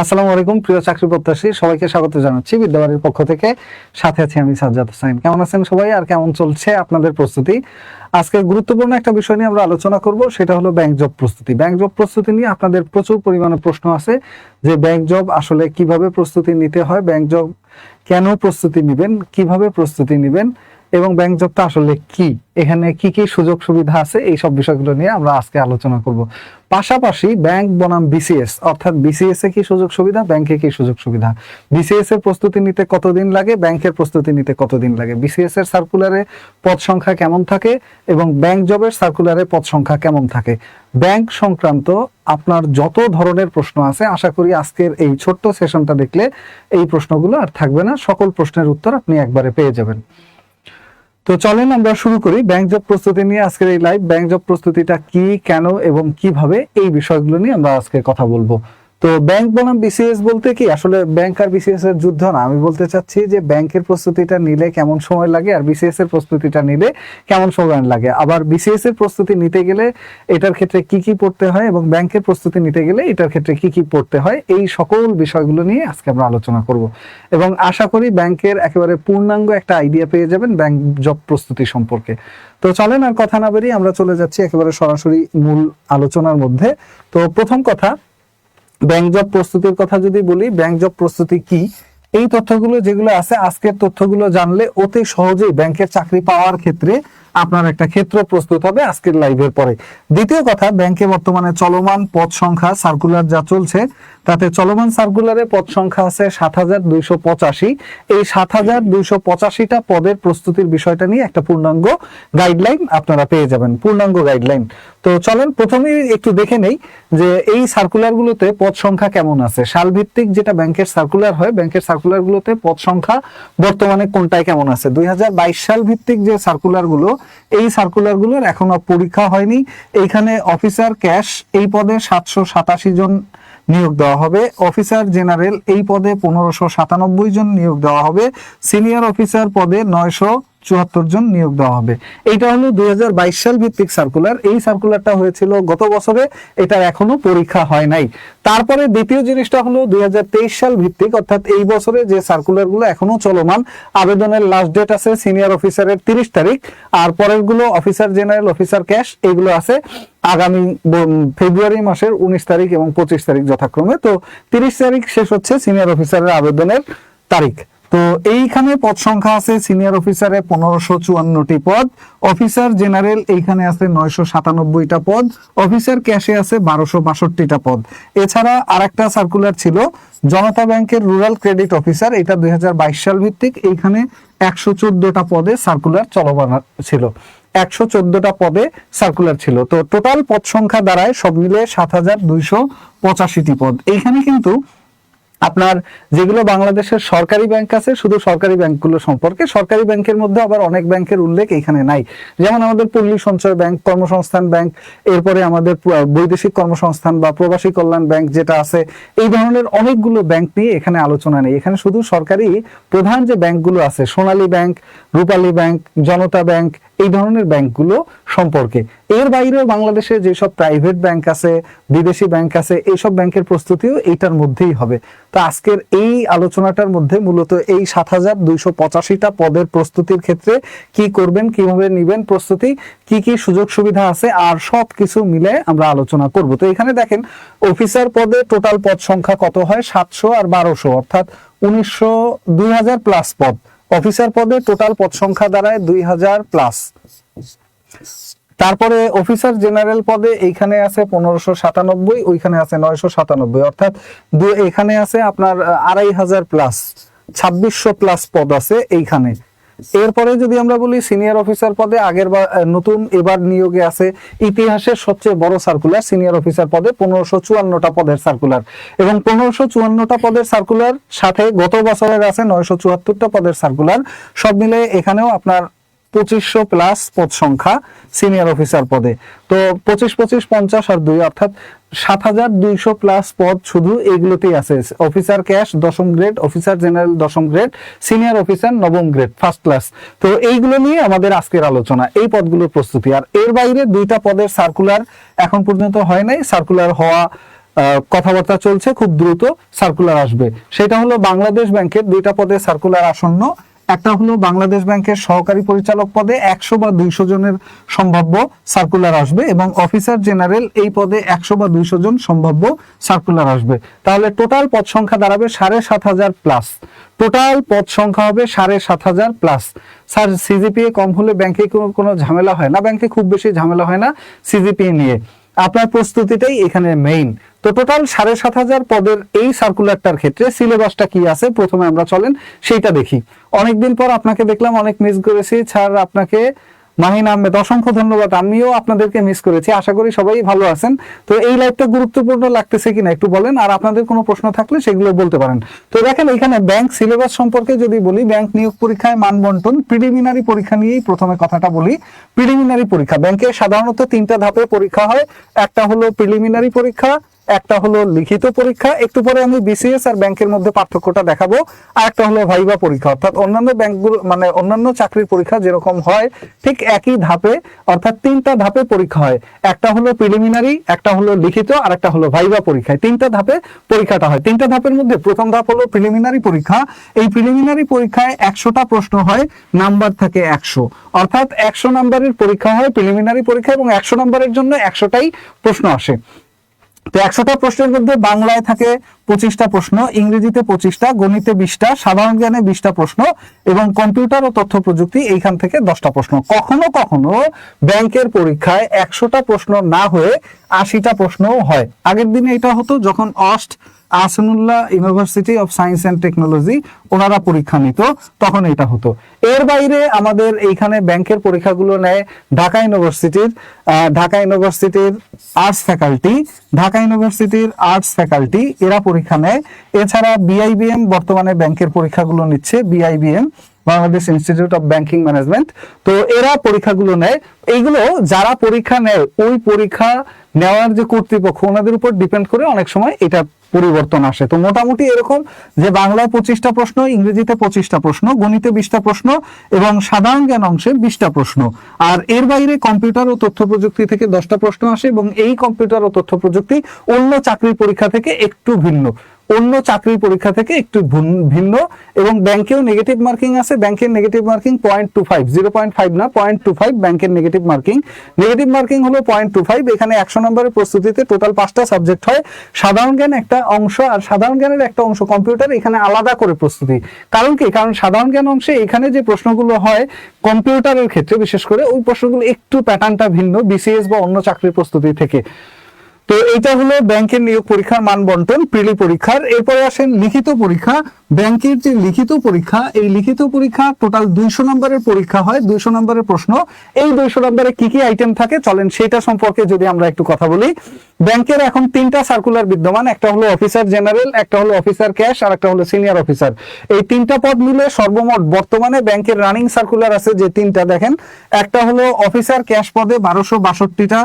আসসালামু আলাইকুম প্রিয় চাকরি প্রত্যাশী সবাইকে স্বাগত জানাচ্ছি বিদ্যাবাড়ির পক্ষ থেকে। সাথে আছি আমি সাজ্জাদ হোসেন। কেমন আছেন সবাই আর কেমন চলছে আপনাদের প্রস্তুতি? আজকে গুরুত্বপূর্ণ একটা বিষয় নিয়ে আমরা আলোচনা করব, সেটা হলো ব্যাংক জব প্রস্তুতি। ব্যাংক জব প্রস্তুতি নিয়ে আপনাদের প্রচুর পরিমাণে প্রশ্ন আছে যে ব্যাংক জব আসলে কিভাবে প্রস্তুতি নিতে হয়, ব্যাংক জব কেন প্রস্তুতি নেবেন, কিভাবে প্রস্তুতি নেবেন এবং ব্যাংক জবটা আসলে কি, এখানে কি কি সুযোগ সুবিধা আছে, এই সব বিষয়গুলো নিয়ে আমরা আজকে আলোচনা করব। পাশাপাশি ব্যাংক বনাম বিসিএস, অর্থাৎ বিসিএস এ কি সুযোগ সুবিধা, ব্যাংকে কি সুযোগ সুবিধা, বিসিএস এর প্রস্তুতি নিতে কতদিন লাগে, ব্যাংকের প্রস্তুতি নিতে কতদিন লাগে, বিসিএস এর সার্কুলারে পদ সংখ্যা কেমন থাকে এবং ব্যাংক জবের সার্কুলারে পদ সংখ্যা কেমন থাকে, ব্যাংক সংক্রান্ত আপনার যত ধরনের প্রশ্ন আছে, আশা করি আজকের এই ছোট্ট সেশনটা দেখলে এই প্রশ্নগুলো আর থাকবে না, সকল প্রশ্নের উত্তর আপনি একবারে পেয়ে যাবেন। তো চলেন আমরা শুরু করি ব্যাংক জব প্রস্তুতি নিয়ে আজকের এই লাইভ। ব্যাংক জব প্রস্তুতিটা কি, কেন এবং কিভাবে, এই বিষয়গুলো নিয়ে আমরা আজকে কথা বলবো। তো ব্যাংক বনাম বিসিএস বলতে কি আসলে ব্যাংক আর বিসিএস এর যুদ্ধ না, আমি বলতে চাচ্ছি যে ব্যাংকের প্রস্তুতিটা নিলে কেমন সময় লাগে আর বিসিএস এর প্রস্তুতিটা নিলে কেমন সময় লাগে, আবার বিসিএস এর প্রস্তুতি নিতে গেলে এটার ক্ষেত্রে কি কি পড়তে হয় এবং ব্যাংকের প্রস্তুতি নিতে গেলে এটার ক্ষেত্রে কি কি পড়তে হয়, এই সকল বিষয়গুলো নিয়ে আজকে আমরা আলোচনা করব এবং আশা করি ব্যাংকের একেবারে পূর্ণাঙ্গ একটা আইডিয়া পেয়ে যাবেন ব্যাংক জব প্রস্তুতি সম্পর্কে। তো চলেন আর কথা না বেরিয়ে আমরা চলে যাচ্ছি একেবারে সরাসরি মূল আলোচনার মধ্যে। তো প্রথম কথা, ব্যাংক জব প্রস্তুতির কথা যদি বলি, ব্যাংক জব প্রস্তুতি কি, এই তথ্যগুলো যেগুলো আছে, আজকের তথ্যগুলো জানলে অতি সহজেই ব্যাংকের চাকরি পাওয়ার ক্ষেত্রে আপনার একটা ক্ষেত্র প্রস্তুত হবে আজকের লাইভের পরে। দ্বিতীয় কথা, ব্যাংকে বর্তমানে চলমান পদ সংখ্যা সার্কুলার যা চলছে, তাতে চলমান সার্কুলারে পদ সংখ্যা আছে ৭,২৮৫। এই ৭,২৮৫টা পদের প্রস্তুতির বিষয়টা নিয়ে একটা পূর্ণাঙ্গ গাইডলাইন আপনারা পেয়ে যাবেন, পূর্ণাঙ্গ গাইডলাইন। তো চলেন প্রথমেই একটু দেখে নেই যে এই সার্কুলারগুলোতে পদ সংখ্যা কেমন আছে। সালভিত্তিক যেটা ব্যাংকের সার্কুলার হয়, ব্যাংকের সার্কুলারগুলোতে পদ সংখ্যা বর্তমানে কোনটায় কেমন আছে। ২০২২ সাল ভিত্তিক যে সার্কুলারগুলো, এই সার্কুলারগুলোর এখনো পরীক্ষা হয়নি। এইখানে অফিসার ক্যাশ এই পদে ৭৮৭ জন নিয়োগ দেওয়া হবে, অফিসার জেনারেল এই পদে ১৫৯৭ জন নিয়োগ দেওয়া হবে, সিনিয়র অফিসার পদে ৯৭৪ জন নিয়োগ দেওয়া হবে। এইটা হলো ২০২২ সাল ভিত্তিক সার্কুলার। এই সার্কুলারটা হয়েছিল গত বছরে, এটার এখনো পরীক্ষা হয় নাই। তারপরে দ্বিতীয় জিনিসটা হলো ২০২৩ সাল ভিত্তিক, অর্থাৎ এই বছরে যে সার্কুলারগুলো এখনো চলমান, আবেদনের লাস্ট ডেট আছে সিনিয়র অফিসারের ৩০ তারিখ, আর পরের গুলো অফিসার জেনারেল, অফিসার ক্যাশ, এইগুলো আছে আগামী ফেব্রুয়ারি মাসের ১৯ তারিখ এবং ২৫ তারিখ যথাক্রমে। তো ৩০ তারিখ শেষ হচ্ছে সিনিয়র অফিসারের আবেদনের তারিখ। তো এইখানে পদ সংখ্যা আছে সিনিয়র অফিসারে ১৫৫৪টি পদ, অফিসার জেনারেল এইখানে আছে ৯৯৭টা পদ, অফিসার ক্যাশে আছে ১২৬২টা পদ। এছাড়া আরেকটা সার্কুলার ছিল জনতা ব্যাংকের রুরাল ক্রেডিট অফিসার, এটা ২০২২ সাল ভিত্তিক, এইখানে ১১৪টা পদে সার্কুলার চলমান ছিল, ১১৪টা পদে সার্কুলার ছিল। তো টোটাল পদ সংখ্যা দাঁড়ায় সব মিলে ৭,২৮৫টি পদ। এইখানে কিন্তু আপনার যেগুলো বাংলাদেশের সরকারি ব্যাংক আছে, শুধু সরকারি ব্যাংকগুলো সম্পর্কে, সরকারি ব্যাংকের মধ্যে আবার অনেক ব্যাংকের উল্লেখ এখানে নাই, যেমন আমাদের পল্লী সঞ্চয় ব্যাংক, কর্মসংস্থান ব্যাংক, এরপরে আমাদের বৈদেশিক কর্মসংস্থান বা প্রবাসী কল্যাণ ব্যাংক যেটা আছে, এই ধরনের অনেকগুলো ব্যাংক নিয়ে এখানে আলোচনা নেই। এখানে শুধু সরকারি প্রধান যে ব্যাংকগুলো আছে, সোনালী ব্যাংক, রূপালী ব্যাংক, জনতা ব্যাংক, এই ধরনের ব্যাংকগুলো সম্পর্কে। এর বাইরেও বাংলাদেশে যেসব প্রাইভেট ব্যাংক আছে, বিদেশি ব্যাংক আছে, এইসব ব্যাংকের প্রস্তুতিও এইটার মধ্যেই হবে। তো আজকের এই আলোচনাটার মধ্যে মূলত এই ৭,২৮৫টা পদের প্রস্তুতির ক্ষেত্রে কি করবেন, কিভাবে নিবেন প্রস্তুতি, কি কি সুযোগ সুবিধা আছে, আর সব কিছু মিলে আমরা আলোচনা করব। তো এখানে দেখেন অফিসার পদে টোটাল পদ সংখ্যা কত হয়, ৭০০ আর ১২০০, অর্থাৎ ২০০০ প্লাস পদ। অফিসার পদে টোটাল পদ সংখ্যা দাঁড়ায় ২০০০ প্লাস। তারপরে অফিসার জেনারেল পদে এইখানে আছে ১৫৯৭, ওইখানে আছে ৯৯৭, অর্থাৎ এখানে আছে আপনার ২৫০০ প্লাস, ২৬০০ প্লাস পদ আছে এইখানে। এরপরে যদি আমরা বলি সিনিয়র অফিসার পদে আগের নতুন এবার নিয়োগে আছে ইতিহাসের সবচেয়ে বড় সার্কুলার, সিনিয়র অফিসার পদে ১৫৫৪টা পদের সার্কুলার, এবং ১৫৫৪টা পদের সার্কুলার সাথে গত বছরের আছে ৯৭৪টা পদের সার্কুলার, সব মিলে এখানেও আপনার ২৫০০ প্লাস পদ সংখ্যা সিনিয়র অফিসার পদে। তো ২৫, ২৫, ৫০ আর ২, অর্থাৎ ৭,২০০ প্লাস পদ শুধু এইগুলোতেই আছে। অফিসার ক্যাশ ১০ম গ্রেড, অফিসার জেনারেল ১০ম গ্রেড, সিনিয়র অফিসার ৯ম গ্রেড ফার্স্ট ক্লাস। তো এইগুলো নিয়ে আমাদের আজকের আলোচনা, এই পদগুলোর প্রস্তুতি। আর এর বাইরে ২টা পদের সার্কুলার এখন পর্যন্ত হয় নাই, সার্কুলার হওয়া কথাবার্তা চলছে, খুব দ্রুত সার্কুলার আসবে। সেটা হলো বাংলাদেশ ব্যাংকের 2টা পদে সার্কুলার আসন্ন। একটা হলো বাংলাদেশ ব্যাংকের সহকারী পরিচালক পদে 100 বা 200 জনের সম্ভাব্য সার্কুলার আসবে, এবং অফিসার জেনারেল এই পদে 100 বা 200 জন সম্ভাব্য সার্কুলার আসবে। তাহলে টোটাল পদ সংখ্যা দাঁড়াবে 7,500 প্লাস। টোটাল পদ সংখ্যা হবে 7,500 প্লাস। স্যার সিজিপিএ কম হলে ব্যাংকে কোনো ঝামেলা হয় না? ব্যাংকে খুব বেশি ঝামেলা হয় না সিজিপিএ নিয়ে, আপনার প্রস্তুতিটাই এখানে মেইন। তো টোটাল 7,500 পদের এই সার্কুলারটার ক্ষেত্রে সিলেবাসটা কি আছে প্রথমে আমরা চলেন সেইটা দেখি। অনেকদিন পর আপনাকে দেখলাম, অনেক মিস করেছি স্যার আপনাকে। মাহিন আহমেদ, অসংখ্য ধন্যবাদ। আমিও আপনাদেরকে মিস করেছি, আশা করি সবাই ভালো আছেন। তো এই লাইভটা গুরুত্বপূর্ণ লাগতেছে কিনা একটু বলেন, আর আপনাদের কোনো প্রশ্ন থাকলে সেগুলো বলতে পারেন। তো দেখেন এখানে ব্যাংক সিলেবাস সম্পর্কে যদি বলি, ব্যাংক নিয়োগ পরীক্ষায় মান বন্টন প্রিলিমিনারি পরীক্ষা নিয়েই প্রথমে কথাটা বলি। প্রিলিমিনারি পরীক্ষা ব্যাংকে সাধারণত 3টা ধাপে পরীক্ষা হয়। একটা হলো প্রিলিমিনারি পরীক্ষা, একটা হলো লিখিত পরীক্ষা, একটু পরে আমি বিসিএস আর ব্যাংকের মধ্যে পার্থক্যটা দেখাবো, আর একটা হলো ভাইবা পরীক্ষা। অর্থাৎ অন্যান্য ব্যাংকগুলো মানে অন্যান্য চাকরির পরীক্ষা যেরকম হয় ঠিক একই ধাপে, অর্থাৎ 3টা ধাপে পরীক্ষা হয়। একটা হলো প্রিলিমিনারি, একটা হলো লিখিত, আর একটা হলো ভাইবা পরীক্ষা। 3টা ধাপে পরীক্ষাটা হয়। 3টা ধাপের মধ্যে প্রথম ধাপ হলো প্রিলিমিনারি পরীক্ষা। এই প্রিলিমিনারি পরীক্ষায় 100টা প্রশ্ন হয়, নাম্বার থাকে 100, অর্থাৎ 100 নাম্বারের পরীক্ষা হয় প্রিলিমিনারি পরীক্ষা, এবং 100 নাম্বারের জন্য 100টাই প্রশ্ন আসে। তো 100টা প্রশ্নের মধ্যে বাংলায় থাকে 25টা প্রশ্ন, ইংরেজিতে 25টা, গণিতে 20টা, সাধারণ জ্ঞানে 20টা প্রশ্ন, এবং কম্পিউটার ও তথ্য প্রযুক্তি এইখান থেকে 10টা প্রশ্ন। কখনো কখনো ব্যাংকের পরীক্ষায় 100টা প্রশ্ন না হয়ে 80টা প্রশ্নও হয়। আগের দিনে এটা হতো যখন Ahsanullah university of science and technology ওনারা পরীক্ষা নিত, তখন এটা হতো। এর বাইরে আমাদের এইখানে ব্যাংকের পরীক্ষাগুলো নেয় ঢাকা ইউনিভার্সিটির আর্টস ফ্যাকাল্টি, এরা পরীক্ষা নেয়। এছাড়া বিআইবিএম বর্তমানে ব্যাংকের পরীক্ষাগুলো নিচ্ছে, BIBM Bangladesh institute of banking management. তো এরা পরীক্ষাগুলো নেয়। এইগুলো যারা পরীক্ষা নেয় ওই পরীক্ষা নেওয়ার যে কর্তৃপক্ষ ওনাদের উপর ডিপেন্ড করে অনেক সময় এটা পরিবর্তন আসে। তো মোটামুটি এরকম যে বাংলায় 25টা প্রশ্ন, ইংরেজিতে 25টা প্রশ্ন, গণিতে 20টা প্রশ্ন, এবং সাধারণ জ্ঞান অংশে 20টা প্রশ্ন। আর এর বাইরে কম্পিউটার ও তথ্য প্রযুক্তি থেকে 10টা প্রশ্ন আসে, এবং এই কম্পিউটার ও তথ্য প্রযুক্তি অন্য চাকরির পরীক্ষা থেকে একটু ভিন্ন, এবং ব্যাংকেও নেগেটিভ মার্কিং আছে। ব্যাংকের নেগেটিভ মার্কিং 0.25, 0.5 না 0.25 ব্যাংকের নেগেটিভ মার্কিং হলো 0.25। এখানে 100 নম্বরের প্রস্তুতিতে টোটাল 5টা সাবজেক্ট হয়, সাধারণ জ্ঞান একটা অংশ, আর সাধারণ জ্ঞানের একটা অংশ কম্পিউটার, এখানে আলাদা করে প্রস্তুতি। কারণ কি? কারণ সাধারণ জ্ঞান অংশে এখানে যে প্রশ্নগুলো হয় কম্পিউটারের ক্ষেত্রে বিশেষ করে ওই প্রশ্নগুলো একটু প্যাটার্নটা ভিন্ন বিসিএস বা অন্য চাকরির প্রস্তুতি থেকে। তো এটা হলো ব্যাংকের নিয়োগ পরীক্ষার মান বন্টন প্রিলি পরীক্ষার। এরপরে আসেন লিখিত পরীক্ষা। ব্যাংকের যে লিখিত পরীক্ষা, এই লিখিত পরীক্ষা টোটাল 200 নম্বরের পরীক্ষা হয়, 200 নম্বরের প্রশ্ন। এই 200 নম্বরে কি কি আইটেম থাকে চলেন সেটা সম্পর্কে যদি আমরা একটু কথা বলি। ব্যাংকের এখন 3টা সার্কুলার বিদ্যমান, একটা হলো অফিসার জেনারেল, একটা হলো অফিসার ক্যাশ, আর একটা হলো সিনিয়র অফিসার। এই 3টা পদ মিলে সর্বমোট বর্তমানে ব্যাংকের রানিং সার্কুলার আছে যে 3টা, দেখেন একটা হলো অফিসার ক্যাশ পদে 1262টা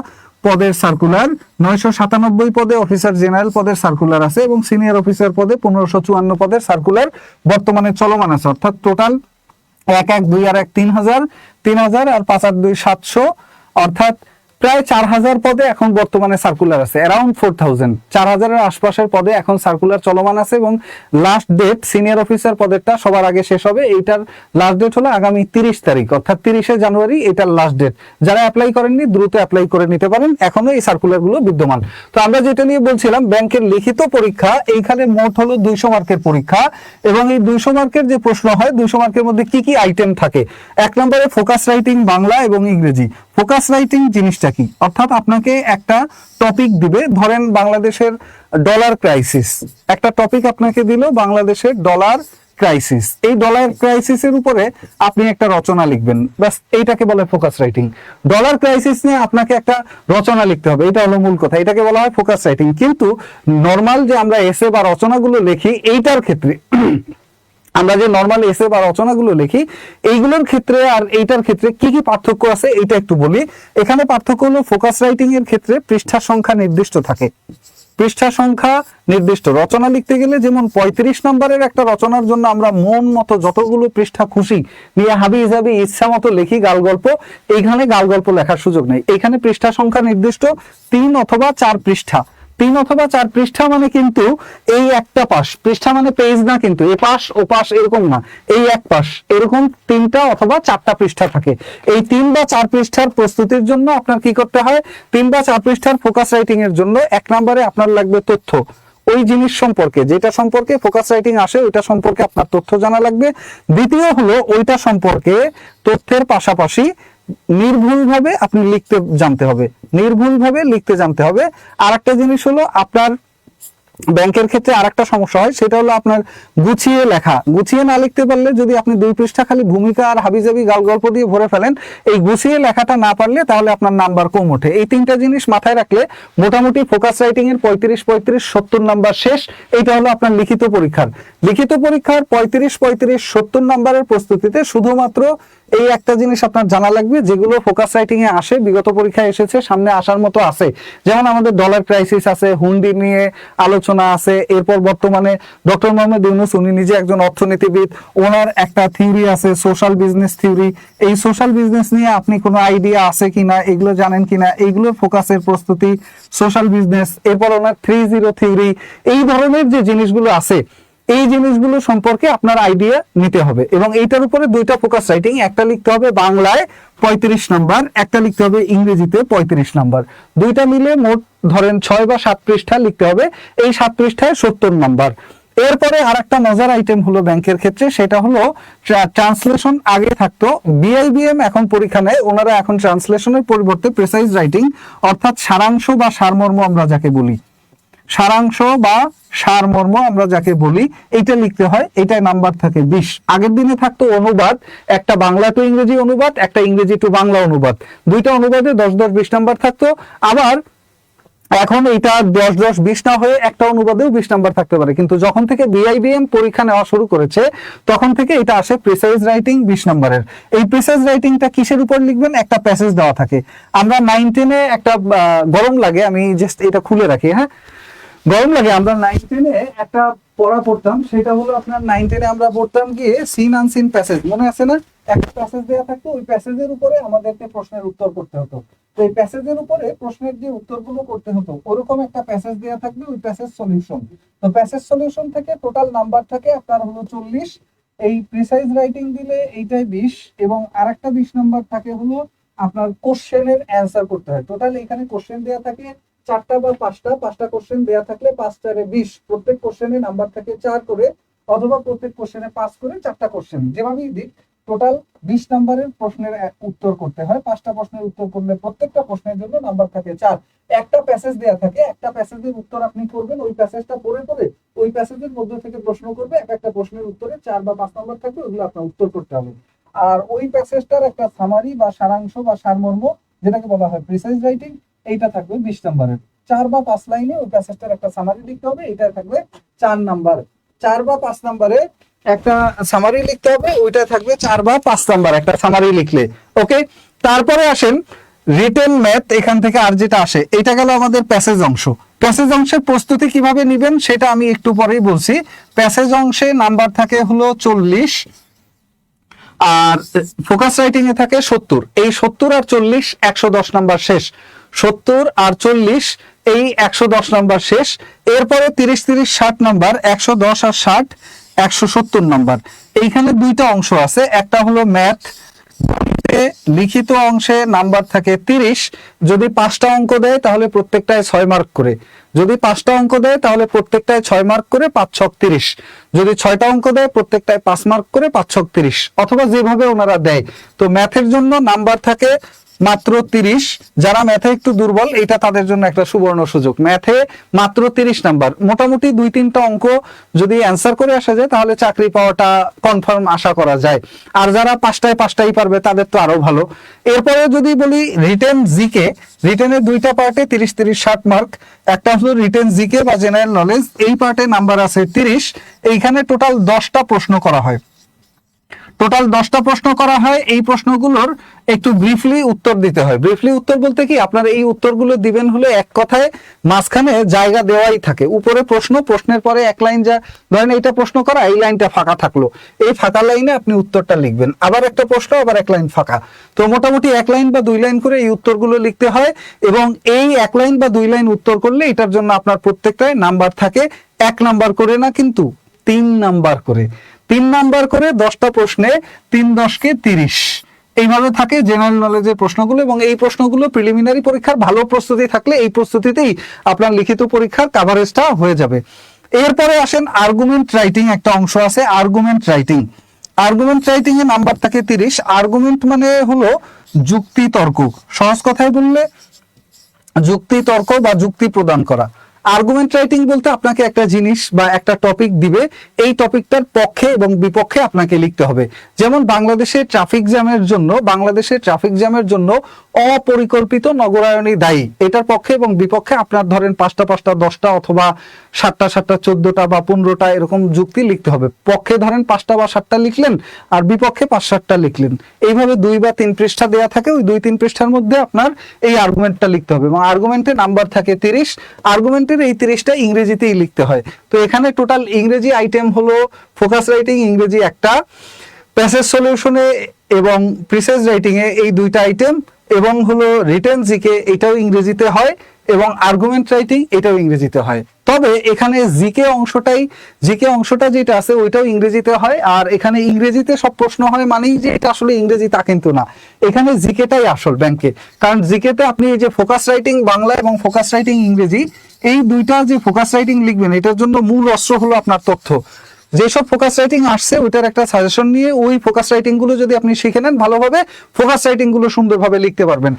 পদের সার্কুলার, 997 পদে অফিসার জেনারেল পদের সার্কুলার আছে, এবং সিনিয়র অফিসার পদে 1554 পদের সার্কুলার বর্তমানে চলমান আছে। অর্থাৎ টোটাল 1-1-2 আর 1 3000 আর 5-8-2 700, অর্থাৎ প্রায় 4000 পদে এখন বর্তমানে সার্কুলার আছে, অ্যারাউন্ড 4000, 4000-এর আশপাশের পদে এখন সার্কুলার চলমান আছে। এবং লাস্ট ডেট সিনিয়র অফিসার পদেরটা সবার আগে শেষ হবে, এইটার লাস্ট ডেট হলো আগামী 30 তারিখ, অর্থাৎ 30শে জানুয়ারি এটার লাস্ট ডেট। যারা অ্যাপ্লাই করেননি দ্রুত অ্যাপ্লাই করে নিতে পারেন, এখনো এই সার্কুলারগুলো বিদ্যমান। তো আমরা যেটা নিয়ে বলছিলাম ব্যাংকের লিখিত পরীক্ষা, এইখানে মোট হলো 200 মার্কের পরীক্ষা, এবং এই 200 মার্কের যে প্রশ্ন হয় 200 মার্কের মধ্যে কি কি আইটেম থাকে। 1 নম্বরে ফোকাস রাইটিং বাংলা এবং ইংরেজি। ফোকাস রাইটিং জিনিসটা কি? অর্থাৎ আপনাকে একটা টপিক দিবে, ধরেন বাংলাদেশের ডলার ক্রাইসিস, একটা টপিক আপনাকে দিল বাংলাদেশের ডলার ক্রাইসিস। এই ডলার ক্রাইসিসের উপরে আপনি একটা রচনা লিখবেন, বাস এইটাকে বলে ফোকাস রাইটিং। ডলার ক্রাইসিস নিয়ে আপনাকে একটা রচনা লিখতে হবে, এটা হলো মূল কথা, এটাকে বলা হয় ফোকাস রাইটিং। কিন্তু নর্মাল যে আমরা এসে বা রচনাগুলো লিখি এইটার ক্ষেত্রে আমরা যে নর্মাল এসে বা রচনাগুলো লিখি এইগুলোর ক্ষেত্রে আর এইটার ক্ষেত্রে কি কি পার্থক্য আছে এটা একটু বলি। এখানে পার্থক্য হলো ফোকাস রাইটিং এর ক্ষেত্রে পৃষ্ঠা সংখ্যা নির্দিষ্ট থাকে, পৃষ্ঠা সংখ্যা নির্দিষ্ট। রচনা লিখতে গেলে যেমন 35 নম্বরের একটা রচনার জন্য আমরা মন মতো যতগুলো পৃষ্ঠা খুশি নিয়ে হাবি হিসাবে ইচ্ছা মতো লিখি গাল গল্প, এইখানে গাল গল্প লেখার সুযোগ নেই। এখানে পৃষ্ঠা সংখ্যা নির্দিষ্ট 3 অথবা 4 পৃষ্ঠা, 3 অথবা 4 পৃষ্ঠা মানে কিন্তু এই একটা পাশ, পৃষ্ঠা মানে পেজ না, কিন্তু এ পাশ ও পাশ এরকম না, এই এক পাশ, এরকম 3টা অথবা 4টা পৃষ্ঠা থাকে। এই 3 বা 4 পৃষ্ঠার প্রস্তুতির জন্য আপনার কি করতে হয়, 3 বা 4 পৃষ্ঠার ফোকাস রাইটিং এর জন্য 1 নম্বরে আপনার লাগবে তথ্য, ওই জিনিস সম্পর্কে, যেটা সম্পর্কে ফোকাস রাইটিং আসে ওইটা সম্পর্কে আপনার তথ্য জানা লাগবে। দ্বিতীয় হলো ওইটা সম্পর্কে তথ্যের পাশাপাশি নির্ভুলভাবে আপনি লিখতে জানতে হবে, নির্ভুলভাবে লিখতে জানতে হবে। আর একটা জিনিস হলো আপনার ব্যাংকের ক্ষেত্রে আরেকটা সমস্যা হয়, সেটা হলো আপনার গুছিয়ে লেখা, গুছিয়ে না লিখতে পারলে, যদি আপনি 2 পৃষ্ঠা খালি ভূমিকা আর হাবিজাবি গাল গল্প দিয়ে ভরে ফেলেন, এই গুছিয়ে লেখাটা না পারলে তাহলে আপনার নাম্বার কম ওঠে। এই 3টা জিনিস মাথায় রাখলে মোটামুটি ফোকাস রাইটিং এর 35-70 নাম্বার শেষ। এইটা হলো আপনার লিখিত পরীক্ষার। লিখিত পরীক্ষার 35-70 নাম্বারের প্রস্তুতিতে শুধুমাত্র এই একটা জিনিস আপনার জানা লাগবে, যেগুলো ফোকাস রাইটিং এ আসে, বিগত পরীক্ষায় এসেছে, সামনে আসার মতো আছে। যেমন আমাদের ডলার ক্রাইসিস আছে, হুন্ডি নিয়ে আলোচনা আছে, এরপর বর্তমানে ডক্টর মোহাম্মদ ইউনূস উনি নিজে একজন অর্থনীতিবিদ, ওনার একটা থিওরি আছে সোশ্যাল বিজনেস থিওরি। এই সোশ্যাল বিজনেস নিয়ে আপনি কোনো আইডিয়া আছে কিনা, এগুলো জানেন কিনা, এইগুলোর ফোকাসের প্রস্তুতি সোশ্যাল বিজনেস। এরপর ওনার 3-0 থিওরি, এই ধরনের যে জিনিসগুলো আছে এই জিনিসগুলো সম্পর্কে আপনার আইডিয়া নিতে হবে। এবং এইটার উপরে 2টা ফোকাস রাইটিং, একটা লিখতে হবে বাংলায় 35 নাম্বার, একটা লিখতে হবে ইংরেজিতে 35 নাম্বার। 2টা মিলে মোট ধরেন 6 বা 7 পৃষ্ঠা লিখতে হবে, এই 7 পৃষ্ঠায় 70 নাম্বার। এরপরে আরেকটা মজার আইটেম হলো ব্যাংকের ক্ষেত্রে, সেটা হলো ট্রান্সলেশন। আগে থাকতো বিআইবিএম, এখন পরীক্ষা নেয় ওনারা এখন ট্রান্সলেশনের পরিবর্তে প্রেসাইজ রাইটিং, অর্থাৎ সারাংশ বা সারমর্ম আমরা যাকে বলি, সারাংশ বা সারমর্ম আমরা যাকে বলি, এইটা লিখতে হয়। এইটায় নাম্বার থাকে 20। আগের দিনে থাকতো অনুবাদ, একটা বাংলা টু ইংরেজি অনুবাদ, একটা ইংরেজি টু বাংলা অনুবাদ, 2টা অনুবাদে 10-10-20 নাম্বার থাকতো। আবার এখন এটা 10-10-20 না হয়ে একটা অনুবাদেও 20 নাম্বার থাকতে পারে। কিন্তু যখন থেকে বিআইবিএম পরীক্ষা নেওয়া শুরু করেছে তখন থেকে এটা আসে প্রিসাইজ রাইটিং 20 নাম্বারের। এই প্রিসাইজ রাইটিংটা কিসের উপর লিখবেন, একটা প্যাসেজ দেওয়া থাকে। আমরা 9-10-এ একটা গরম লাগে, আমি জাস্ট এটা খুলে রাখি, হ্যাঁ, গরম লাগে, আমরা 9-10-এ একটা পড়া পড়তাম, সেটা হলো আপনার 9-10-এ আমরা পড়তাম গিয়ে সিন আনসিন প্যাসেজ, মনে আছে না? একটা প্যাসেজ দেওয়া থাকতো, ওই প্যাসেজের উপরে আমাদেরকে প্রশ্নের উত্তর করতে হতো। তো এই প্যাসেজের উপরে প্রশ্নের যে উত্তরগুলো করতে হতো ওরকম একটা প্যাসেজ দেওয়া থাকবে, ওই প্যাসেজ সলিউশন। তো প্যাসেজ সলিউশন থেকে টোটাল নাম্বার থাকে আপনার হলো 40। এই প্রিসাইজ রাইটিং দিলে এইটাই 20, এবং আরেকটা 20 নাম্বার থাকে হলো আপনার কোশ্চেনের অ্যান্সার করতে হয়। টোটাল এখানে কোশ্চেন দেওয়া থাকে 4টা বা 5টা কোশ্চেন দেওয়া থাকলে 5-4-এ 20, প্রত্যেক কোশ্চেনে নাম্বার থাকে 4 করে, অথবা প্রত্যেক কোশ্চেনে 5 করে 4টা কোশ্চেন, যেভাবেই দিক টোটাল 20 নাম্বারের প্রশ্নের উত্তর করতে হয়। 5টা প্রশ্নের উত্তর করলে প্রত্যেকটা প্রশ্নের জন্য নাম্বার থাকে 4। একটা প্যাসেজ দেওয়া থাকে, একটা প্যাসেজের উত্তর আপনি করবেন, ওই প্যাসেজটা পড়ে পড়ে ওই প্যাসেজের মধ্যে থেকে প্রশ্ন করবে, একটা প্রশ্নের উত্তরে 4 বা 5 নাম্বার থাকবে, ওগুলো আপনার উত্তর করতে হবে। আর ওই প্যাসেজটার একটা সামারি বা সারাংশ বা সারমর্ম, যেটাকে বলা হয় প্রিসাইজ রাইটিং, এইটা থাকবে 20 নাম্বারের। 4 বা 5 লাইনে ওই প্যাসেজটার একটা সামারি লিখতে হবে, এটা থাকবে 4 নাম্বার। 4 বা 5 নাম্বারে একটা সামারি লিখতে হবে, ওইটা থাকবে 4 বা 5 নাম্বার একটা সামারি লিখলে। ওকে, তারপরে আসেন রিটেন ম্যাথ, এখান থেকে আর যেটা আসে এটা গেল আমাদের প্যাসেজ অংশ। প্যাসেজ অংশের প্রস্তুতি কিভাবে নেবেন সেটা আমি একটু পরেই বলছি। প্যাসেজ অংশে নাম্বার থাকে হলো 40, আর ফোকাস রাইটিং এ থাকে 70। এই 70 আর 40 110 নাম্বার শেষ। 70 আর 40 এই 110 নাম্বার শেষ। এরপরে 30-30-60 নাম্বার, 110 আর 60 170 নাম্বার। এইখানে 2টা অংশ আছে, একটা হলো ম্যাথ, লিখিত অংশে নাম্বার থাকে 30। যদি 5টা অঙ্ক দেয় তাহলে প্রত্যেকটায় 6 মার্ক করে, যদি 5টা অঙ্ক দেয় তাহলে প্রত্যেকটায় 6 মার্ক করে, 5-6 30। যদি 6টা অঙ্ক দেয় প্রত্যেকটায় 5 মার্ক করে, 5-6 30, অথবা যেভাবে ওনারা দেয়। তো ম্যাথের জন্য নাম্বার থাকে মাত্র 30। যারা ম্যাথে একটু দুর্বল, এটা তাদের জন্য একটা সুবর্ণ সুযোগ। ম্যাথে মাত্র 30 নাম্বার, মোটামুটি 2-3টা অঙ্ক যদি অ্যান্সার করে আসা যায় তাহলে চাকরি পাওয়াটা কনফার্ম আশা করা যায়। আর যারা 5টায় 5টাই পারবে তাদের তো আরো ভালো। এরপরে যদি বলি রিটেন জিকে, রিটেনের 2টা পার্টে 30-30-60 মার্ক। একটা হলো রিটেন জিকে বা জেনারেল নলেজ, এই পার্টে নাম্বার আছে 30। এইখানে টোটাল 10টা প্রশ্ন করা হয়। টোটাল 10টা প্রশ্ন করা হয়। এই প্রশ্নগুলোর একটু ব্রিফলি উত্তর দিতে হয়। ব্রিফলি উত্তর বলতে কি, আপনারা এই উত্তরগুলো দিবেন হলো এক কথায় মাঝখানে জায়গা দেওয়াই থাকে। উপরে প্রশ্ন, প্রশ্নের পরে এক লাইন, যা ধরেন এইটা প্রশ্ন করা, এই লাইনটা ফাঁকা থাকলো, এই ফাঁকা লাইনে আপনি উত্তরটা লিখবেন, আবার একটা প্রশ্ন, আবার এক লাইন ফাঁকা। তো মোটামুটি এক লাইন বা 2 লাইন করে এই উত্তরগুলো লিখতে হয়, এবং এই এক লাইন বা 2 লাইন উত্তর করলে এটার জন্য আপনার প্রত্যেকটায় নাম্বার থাকে 1 নাম্বার করে না, কিন্তু 3 নাম্বার করে। 3 নাম্বার করে 10টা প্রশ্নে 3 10 কে 30, এইভাবে থাকে জেনারেল নলেজের প্রশ্নগুলো। এবং এই প্রশ্নগুলো প্রিলিমিনারি পরীক্ষার ভালো প্রস্তুতি থাকলে এই প্রস্তুতিতেই আপনার লিখিত পরীক্ষার কভারেজটা হয়ে যাবে। এরপরে আসেন আর্গুমেন্ট রাইটিং, একটা অংশ আছে আর্গুমেন্ট রাইটিং। আর্গুমেন্ট রাইটিং এ নাম্বার থাকে 30। আর্গুমেন্ট মানে হলো যুক্তি তর্ক, সহজ কথায় বললে যুক্তি তর্ক বা যুক্তি প্রদান করা। আর্গুমেন্ট রাইটিং বলতে আপনাকে একটা জিনিস বা একটা টপিক দিবে, এই টপিকটার পক্ষে এবং বিপক্ষে আপনাকে লিখতে হবে। যেমন বাংলাদেশের ট্রাফিক জ্যামের জন্য অপরিকল্পিত নগরায়নই দায়ী, এটার পক্ষে এবং বিপক্ষে আপনার ধরেন 5টা 5টা 10টা অথবা 7টা 7টা 14টা বা 15টা এরকম যুক্তি লিখতে হবে। পক্ষে ধরেন 5টা বা 7টা লিখলেন, আর বিপক্ষে 5-7টা লিখলেন। এইভাবে 2 বা 3 পৃষ্ঠা দেয়া থাকে, ওই 2-3 পৃষ্ঠার মধ্যে আপনার এই আর্গুমেন্টটা লিখতে হবে, এবং আর্গুমেন্টের নাম্বার থাকে 30। আর্গুমেন্টের এই 30টা ইংরেজিতেই লিখতে হয়। তো এখানে টোটাল ইংরেজি আইটেম হলো ফোকাস রাইটিং ইংরেজি একটা, প্যাসেজ সলিউশনে এবং প্রিসাইজ রাইটিং এ এই 2টা আইটেম, এবং হলো রিটেন জিকে এটাও ইংরেজিতে হয়, এবং আর্গুমেন্ট রাইটিং এটাও ইংরেজিতে হয়। তবে এখানে জিকে অংশটা যেটা আছে ওইটাও ইংরেজিতে হয়। আর এখানে ইংরেজিতে সব প্রশ্ন হয় মানেই যে এটা আসলে ইংরেজি তা কিন্তু না, এখানে জিকেটাই আসল ব্যাংকে। কারণ জিকেতে আপনি এই যে ফোকাস রাইটিং বাংলা এবং ফোকাস রাইটিং ইংরেজি, এই 2টা যে ফোকাস রাইটিং লিখবেন এটার জন্য মূল অস্ত্র হলো আপনার তথ্য। যেসব ফোকাস রাইটিং আসছে ওইটার একটা সাজেশন নিয়ে ওই ফোকাস রাইটিং গুলো যদি আপনি শিখে নেন ভালোভাবে, ফোকাস রাইটিং গুলো সুন্দরভাবে লিখতে পারবেন।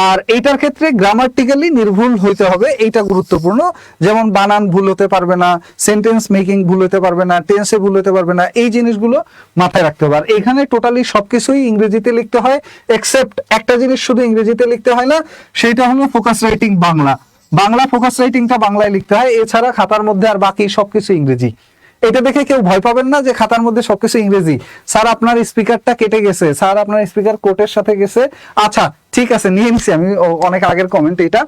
আর এইটার ক্ষেত্রে গ্রামাটিক্যালি নির্ভুল হইতে হবে, এইটা গুরুত্বপূর্ণ। যেমন বানান ভুল হতে পারবে না, সেন্টেন্স মেকিং ভুল হতে পারবে না, টেন্সে ভুল হতে পারবে না, এই জিনিসগুলো মাথায় রাখতে হবে। আর এখানে টোটালি সবকিছুই ইংরেজিতে লিখতে হয়, এক্সেপ্ট একটা জিনিস শুধু ইংরেজিতে লিখতে হয় না, সেইটা হলো ফোকাস রাইটিং বাংলা ফোকাস রাইটিংটা বাংলায় লিখতে হয়। এছাড়া খাতার মধ্যে আর বাকি সবকিছু ইংরেজি। এটা দেখে কেউ ভয় পাবেন না যে খাতার মধ্যে সবকিছু ইংরেজি, স্যার আপনার স্পিকারটা কেটে গেছে, স্যার আপনার স্পিকার কোটের সাথে গেছে। আচ্ছা ঠিক আছে, নিয়ে নিছি আমি, অনেক আগের কমেন্ট এটা।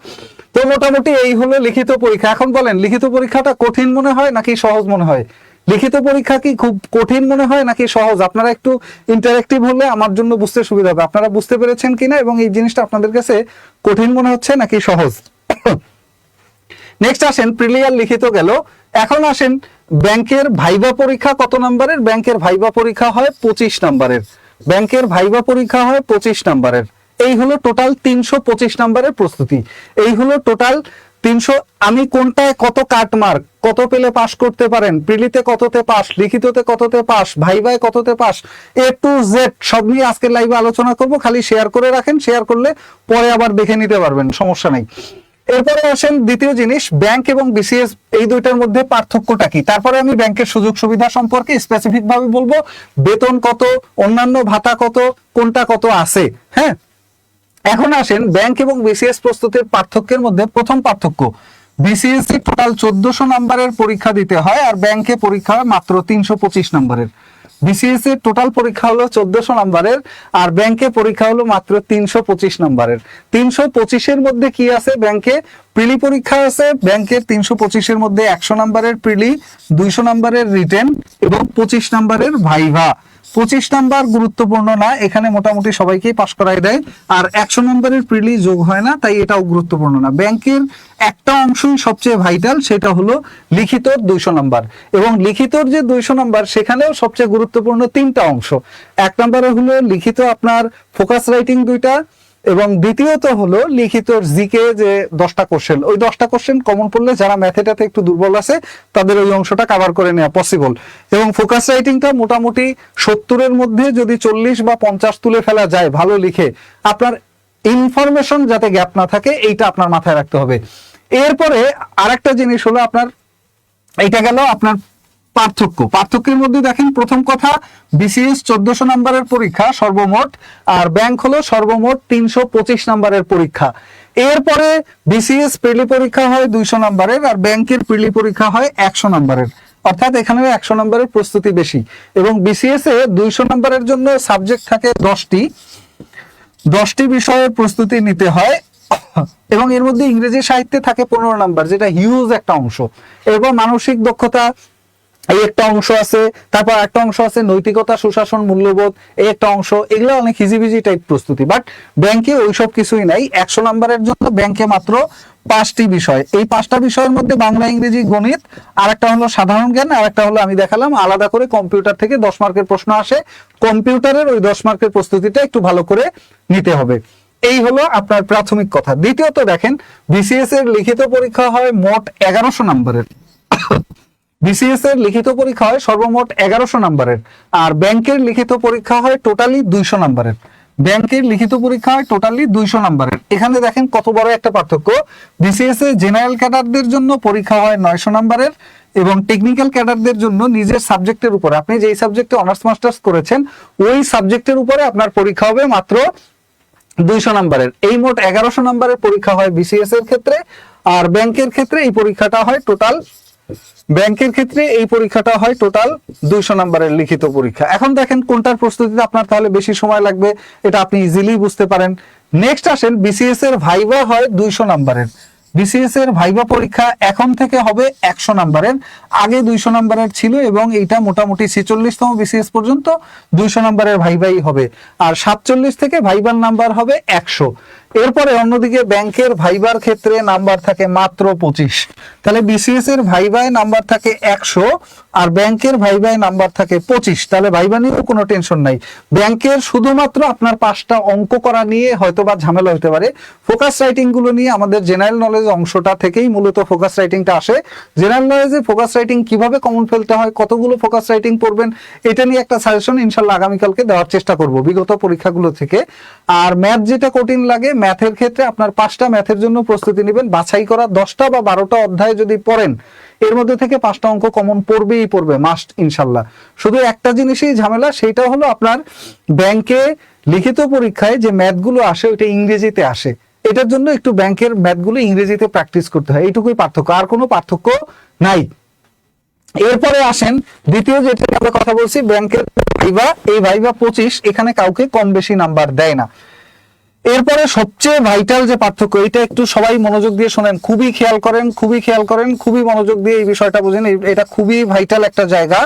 তো মোটামুটি এই হলো লিখিত পরীক্ষা। এখন বলেন লিখিত পরীক্ষাটা কঠিন মনে হয় নাকি সহজ মনে হয়? লিখিত পরীক্ষা কি খুব কঠিন মনে হয় নাকি সহজ? আপনারা একটু ইন্টারেক্টিভ হলে আমার জন্য বুঝতে সুবিধা হবে, আপনারা বুঝতে পেরেছেন কিনা এবং এই জিনিসটা আপনাদের কাছে কঠিন মনে হচ্ছে নাকি সহজ। নেক্সট আসেন, প্রিলিয়ার লিখিত গেল। এখন আসেন ব্যাংকের ভাইবা পরীক্ষা কত নাম্বারের? ব্যাংকের ভাইবা পরীক্ষা হয় 25 নাম্বারের। ব্যাংকের ভাইবা পরীক্ষা হয় 25 নাম্বারের। এই হলো টোটাল 325 নাম্বারের প্রস্তুতি। এই হলো টোটাল 300। আমি কোনটায় কত কাট মার্ক, কত পেলে পাস করতে পারেন, প্রিলিতে কততে পাস, লিখিততে কততে পাস, ভাইভায় কততে পাস, A to Z সব নিয়ে আজকের লাইভে আলোচনা করব। খালি শেয়ার করে রাখেন, শেয়ার করলে পরে আবার দেখে নিতে পারবেন, সমস্যা নেই। এরপরে আসেন দ্বিতীয় জিনিস, ব্যাংক এবং বিসিএস এই 2টার মধ্যে পার্থক্যটা কি। তারপরে আমি ব্যাংকের সুযোগ সুবিধা সম্পর্কে স্পেসিফিক ভাবে বলবো, বেতন কত, অন্যান্য ভাতা কত, কোনটা কত আছে। হ্যাঁ, এখন আসেন ব্যাংক এবং বিসিএস প্রস্তুতির পার্থক্যের মধ্যে প্রথম পার্থক্য, বিসিএস টোটাল 1400 নাম্বারের পরীক্ষা দিতে হয়, আর ব্যাংকে পরীক্ষা হয় মাত্র 325 নাম্বারের। বিসিএস এর টোটাল পরীক্ষা হলো 1400 নাম্বারের, আর ব্যাংকে পরীক্ষা হলো মাত্র 325 নাম্বারের। 325-এর মধ্যে কি আছে? ব্যাংকে প্রিলি পরীক্ষা আছে, ব্যাংকের 325-এর মধ্যে 100 নাম্বারের প্রিলি, 200 নাম্বারের রিটেন এবং 25 নাম্বারের ভাইভা। 25 নাম্বার গুরুত্বপূর্ণ না, এখানে মোটামুটি সবাইকেই পাস করাই দেয়, আর 100 নাম্বারের প্রিলি যোগ হয় না, তাই এটাও গুরুত্বপূর্ণ না। ব্যাংকের একটা অংশই সবচেয়ে ভাইটাল, সেটা হলো লিখিত 200 নাম্বার, এবং লিখিতর যে 200 নাম্বার সেখানেও সবচেয়ে গুরুত্বপূর্ণ 3টা অংশ। 1 নম্বরে হলো লিখিত আপনার ফোকাস রাইটিং 2টা, এবং দ্বিতীয়ত হলো লিখিতর জিকে যে 10টা কোশ্চেন, ওই 10টা কোশ্চেন কমন পড়লে যারা ম্যাথেটাতে একটু দুর্বল আছে তাদের ওই অংশটা কভার করে নেওয়া পসিবল। এবং ফোকাস রাইটিংটা মোটামুটি 70-এর মধ্যে যদি 40 বা 50 তুলে ফেলা যায় ভালো লিখে, আপনার ইনফরমেশন যাতে গ্যাপ না থাকে এইটা আপনার মাথায় রাখতে হবে। এরপরে আরেকটা জিনিস হলো আপনার, এইটা গেল আপনার পার্থক্যের মধ্যে দেখেন, প্রথম কথা বিসিএস 1400 নাম্বারের পরীক্ষা সর্বমোট, আর ব্যাংক হলো সর্বমোট 325 নাম্বারের পরীক্ষা। এরপরে বিসিএস প্রিলি পরীক্ষা হয় 200 নাম্বারের, আর ব্যাংকের প্রিলি পরীক্ষা হয় 100 নাম্বারের। অর্থাৎ এখানে 100 নম্বরের প্রস্তুতি বেশি। এবং বিসিএস এ 200 নম্বরের জন্য সাবজেক্ট থাকে 10টি বিষয়ের প্রস্তুতি নিতে হয়, এবং এর মধ্যে ইংরেজি সাহিত্যে থাকে 15 নাম্বার, যেটা হিউজ একটা অংশ। এরপর মানসিক দক্ষতা এই একটা অংশ আছে, তারপর একটা অংশ আছে নৈতিকতা, সুশাসন, মূল্যবোধ, এই একটা অংশ। এগুলো অনেক হিজিবিজি টাইপ প্রস্তুতি, বাট ব্যাংকে ওইসব কিছুই নাই। 100 নম্বরের জন্য ব্যাংকে মাত্র 5টি বিষয়। এই 5টা বিষয়ের মধ্যে বাংলা, ইংরেজি, গণিত, আর একটা হলো সাধারণ জ্ঞান, আর একটা হলো আমি দেখালাম আলাদা করে কম্পিউটার থেকে 10 মার্কের প্রশ্ন আসে। কম্পিউটারের ওই 10 মার্কের প্রস্তুতিটা একটু ভালো করে নিতে হবে। এই হলো আপনার প্রাথমিক কথা। দ্বিতীয়ত দেখেন, বিসিএস এর লিখিত পরীক্ষা হয় মোট 1100 নম্বরের। বিসিএস এর লিখিত পরীক্ষা হয় সর্বমোট 1100 নম্বরের, আর ব্যাংকের লিখিত পরীক্ষা হয় টোটালি 200 নম্বরের। ব্যাংকের লিখিত পরীক্ষা হয় টোটালি 200 নম্বরের। এখানে দেখেন কত বড় একটা পার্থক্য। বিসিএস এ জেনারেল ক্যাডারদের জন্য পরীক্ষা হয় 900 নম্বরের, এবং টেকনিক্যাল ক্যাডারদের জন্য নিজের সাবজেক্টের উপরে, আপনি যেই সাবজেক্টে অনার্স মাস্টার্স করেছেন ওই সাবজেক্টের উপরে আপনার পরীক্ষা হবে মাত্র 200 নম্বরের। এই মোট 1100 নম্বরের পরীক্ষা হয় বিসিএস এর ক্ষেত্রে। আর ব্যাংকের ক্ষেত্রে এই পরীক্ষাটা হয় টোটাল 200 নম্বরের লিখিত পরীক্ষা। এখন দেখেন কোনটার প্রস্তুতিতে আপনার তাহলে বেশি সময় লাগবে, এটা আপনি ইজিলি বুঝতে পারেন। নেক্সট আসেন, বিসিএস এর ভাইভা হয় 200 নম্বরের। বিসিএস এর ভাইভা পরীক্ষা এখন থেকে হবে 100 নম্বরের, আগে 200 নম্বরের ছিল, এবং এইটা মোটামুটি 46তম বিসিএস পর্যন্ত 200 নম্বরের ভাইভাই হবে। আর 47 থেকে ভাইবার নাম্বার হবে 100। এরপরে অন্যদিকে ব্যাংকের ভাইবার ক্ষেত্রে নাম্বার থাকে মাত্র 25। তাহলে বিসিএস এর ভাইভায় নাম্বার থাকে 100, আর ব্যাংকের ভাইভায় নাম্বার থাকে 25। তাহলে ভাইবা নিয়েও কোনো টেনশন নাই। ব্যাংকের শুধুমাত্র আপনার 5টা অঙ্ক করা নিয়ে হয়তোবা ঝামেলা হতে পারে। ফোকাস রাইটিং গুলো নিয়ে আমাদের জেনারেল নলেজ অংশটা থেকেই মূলত ফোকাস রাইটিংটা আসে। জেনারেল নলেজে ফোকাস রাইটিং কিভাবে কমন ফেলতে হয়, কতগুলো ফোকাস রাইটিং পড়বেন, এটা নিয়ে একটা সাজেশন ইনশাল্লাহ আগামীকালকে দেওয়ার চেষ্টা করব বিগত পরীক্ষাগুলো থেকে। আর ম্যাথ যেটা কঠিন লাগে, ম্যাথের ক্ষেত্রে আপনার 5টা ম্যাথের জন্য প্রস্তুতি নেবেন। বাছাই করা 10টা বা 12টা অধ্যায় যদি পড়েন, এর মধ্যে থেকে 5টা অঙ্ক কমন পড়বে মাস্ট ইনশাল্লাহ। শুধু একটা জিনিসই ঝামেলা, সেটা হলো আপনার ব্যাংকে লিখিত পরীক্ষায় যে ম্যাথগুলো আসে ওইটা ইংরেজিতে আসে। এটার জন্য একটু ব্যাংকের ম্যাথগুলো ইংরেজিতে প্র্যাকটিস করতে হয়, এইটুকুই পার্থক্য, আর কোনো পার্থক্য নাই। এরপরে আসেন দ্বিতীয় যেটা আমরা কথা বলছি, ব্যাংকের ভাইভা। এই ভাইভা 25, এখানে কাউকে কম বেশি নাম্বার দেয় না। এরপরে সবচেয়ে ভাইটাল যে পার্থক্য, এটা একটু সবাই মনোযোগ দিয়ে শোনেন, খুবই খেয়াল করেন, খুবই মনোযোগ দিয়ে এই বিষয়টা বুঝেন। এটা খুবই ভাইটাল একটা জায়গা।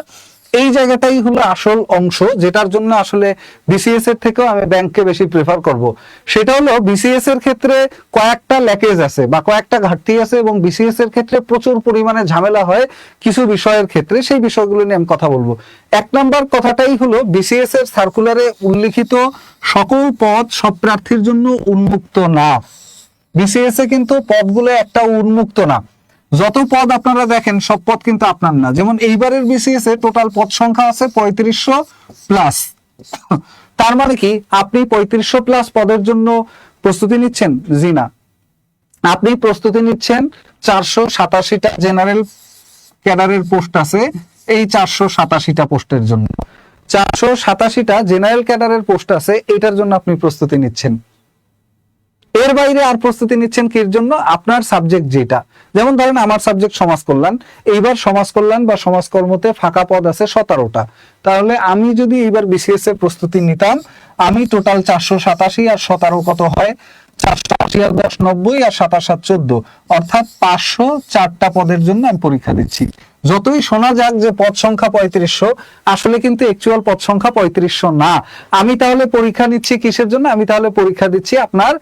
এই জায়গাটাই হলো আসল অংশ, যেটার জন্য আসলে বিসিএস এর থেকেও আমি ব্যাংককে বেশি প্রেফার করব। সেটা হলো বিসিএস এর ক্ষেত্রে কয়েকটা ল্যাকেজ আছে বা কয়েকটা ঘাটতি আছে, এবং বিসিএস এর ক্ষেত্রে প্রচুর পরিমাণে ঝামেলা হয় কিছু বিষয়ের ক্ষেত্রে। সেই বিষয়গুলো নিয়ে আমি কথা বলবো। 1 নম্বর কথাটাই হলো, বিসিএস এর সার্কুলারে উল্লিখিত সকল পদ সব প্রার্থীর জন্য উন্মুক্ত না। বিসিএস এ কিন্তু পদগুলো একটা উন্মুক্ত না। যত পদ আপনারা দেখেন সব পদ কিন্তু আপনার না। যেমন এইবারের বিসিএস এ টোটাল পদ সংখ্যা আছে 3500 প্লাস। তার মানে কি আপনি 3500 প্লাস পদের জন্য প্রস্তুতি নিচ্ছেন? জি না, আপনি প্রস্তুতি নিচ্ছেন 487টা জেনারেল ক্যাডারের পোস্ট আছে, এই 487টা পোস্টের জন্য। 487টা জেনারেল ক্যাডারের পোস্ট আছে, এটার জন্য আপনি প্রস্তুতি নিচ্ছেন। এর বাইরে আর প্রস্তুতি নিচ্ছেন কির জন্য? আপনার সাবজেক্ট যেটা, যেমন ধরেন আমার সাবজেক্ট সমাজ কল্যাণ, এইবার সমাজ কল্যাণ বা সমাজকর্মতে ফাঁকা পদ আছে 17টা। তাহলে আমি যদি এইবার বিসিএস এর প্রস্তুতি নিতাম, আমি টোটাল 487 আর 17 কত হয়? 480 আর 10 90 আর 27 আর 14, অর্থাৎ 504টা পদের জন্য আমি পরীক্ষা দিচ্ছি। যতই শোনা যাক যে পদ সংখ্যা 3500, আসলে কিন্তু অ্যাকচুয়াল পদ সংখ্যা 3500 না। আমি তাহলে পরীক্ষা নিচ্ছি কিসের জন্য? আমি তাহলে পরীক্ষা দিচ্ছি আপনার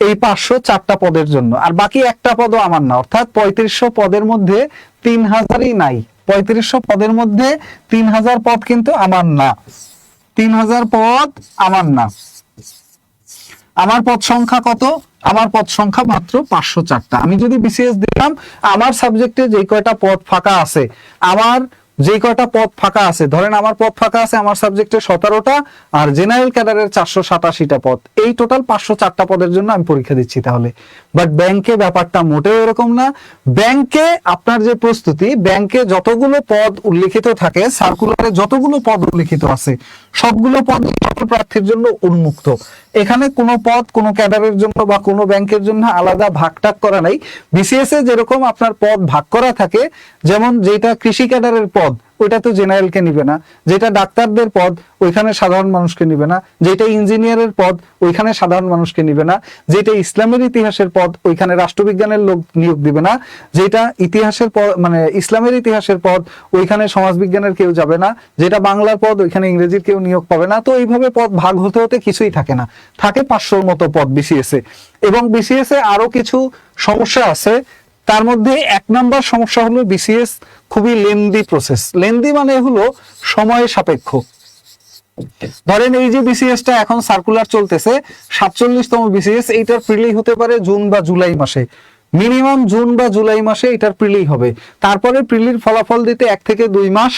এই 504টা পদের জন্য, আর বাকি একটা পদও আমার না। অর্থাৎ 3500 পদের মধ্যে 3000ই নাই। 3500 পদের মধ্যে 3000 পদ কিন্তু আমার না। 3000 পদ আমার না। আমার পদ সংখ্যা কত? আমার পদ সংখ্যা মাত্র 504টা। আমি যদি বিসিএস দিলাম, আমার সাবজেক্টে যে কয়টা পদ ফাঁকা আছে, আমার যে কয়টা পদ ফাঁকা আছে, ধরেন আমার পদ ফাঁকা আছে আমার সাবজেক্টে 17টা, আর জেনারেল ক্যাডারের 487টা পদ, এই টোটাল 504টা পদের জন্য আমি পরীক্ষা দিচ্ছি। তাহলে বাট ব্যাংকে ব্যাপারটা মোটেও এরকম না। ব্যাংকে আপনার যে প্রস্তুতি, ব্যাংকে যতগুলো পদ উল্লেখিত থাকে, সার্কুলারে যতগুলো পদ উল্লেখিত আছে, সবগুলো পদ প্রার্থীর জন্য উন্মুক্ত। এখানে কোনো পদ কোনো ক্যাডারের জন্য বা কোনো ব্যাংকের জন্য আলাদা ভাগটাগ করা নাই। বিসিএস এ যেরকম আপনার পদ ভাগ করা থাকে, যেমন যেটা কৃষি ক্যাডারের পদ ওইটা তো জেনারেলকে নিবে না, যেটা ডাক্তারদের পদ ওইখানে সাধারণ মানুষকে নিবে না, যেটা ইঞ্জিনিয়ারের পদ ওইখানে সাধারণ মানুষকে নিবে না, যেটা ইসলামের ইতিহাসের পদ ওইখানে রাষ্ট্রবিজ্ঞানের লোক নিয়োগ দিবে না, যেটা ইতিহাসের পদ মানে ইসলামের ইতিহাসের পদ ওইখানে সমাজবিজ্ঞানের কেউ যাবে না, যেটা বাংলার পদ ওইখানে ইংরেজির কেউ নিয়োগ পাবে না। তো এইভাবে পদ ভাগ হতে হতে কিছুই থাকে না, থাকে 500-র মতো পদ বিসিএস এ। এবং বিসিএস এ আরো কিছু সমস্যা আছে। তার মধ্যে 1 নাম্বার সমস্যা হলো বিসিএস খুবই লেন্দি প্রসেস। লেন্দি মানে হলো সময় সাপেক্ষ। ধরেন এই যে বিসিএসটা এখন সার্কুলার চলতেছে, 47তম বিসিএস, এইটার প্রিলি হতে পারে জুন বা জুলাই মাসে, মিনিমাম জুন বা জুলাই মাসে এটার প্রিলি হবে। তারপরে প্রিলির ফলাফল দিতে 1 থেকে 2 মাস,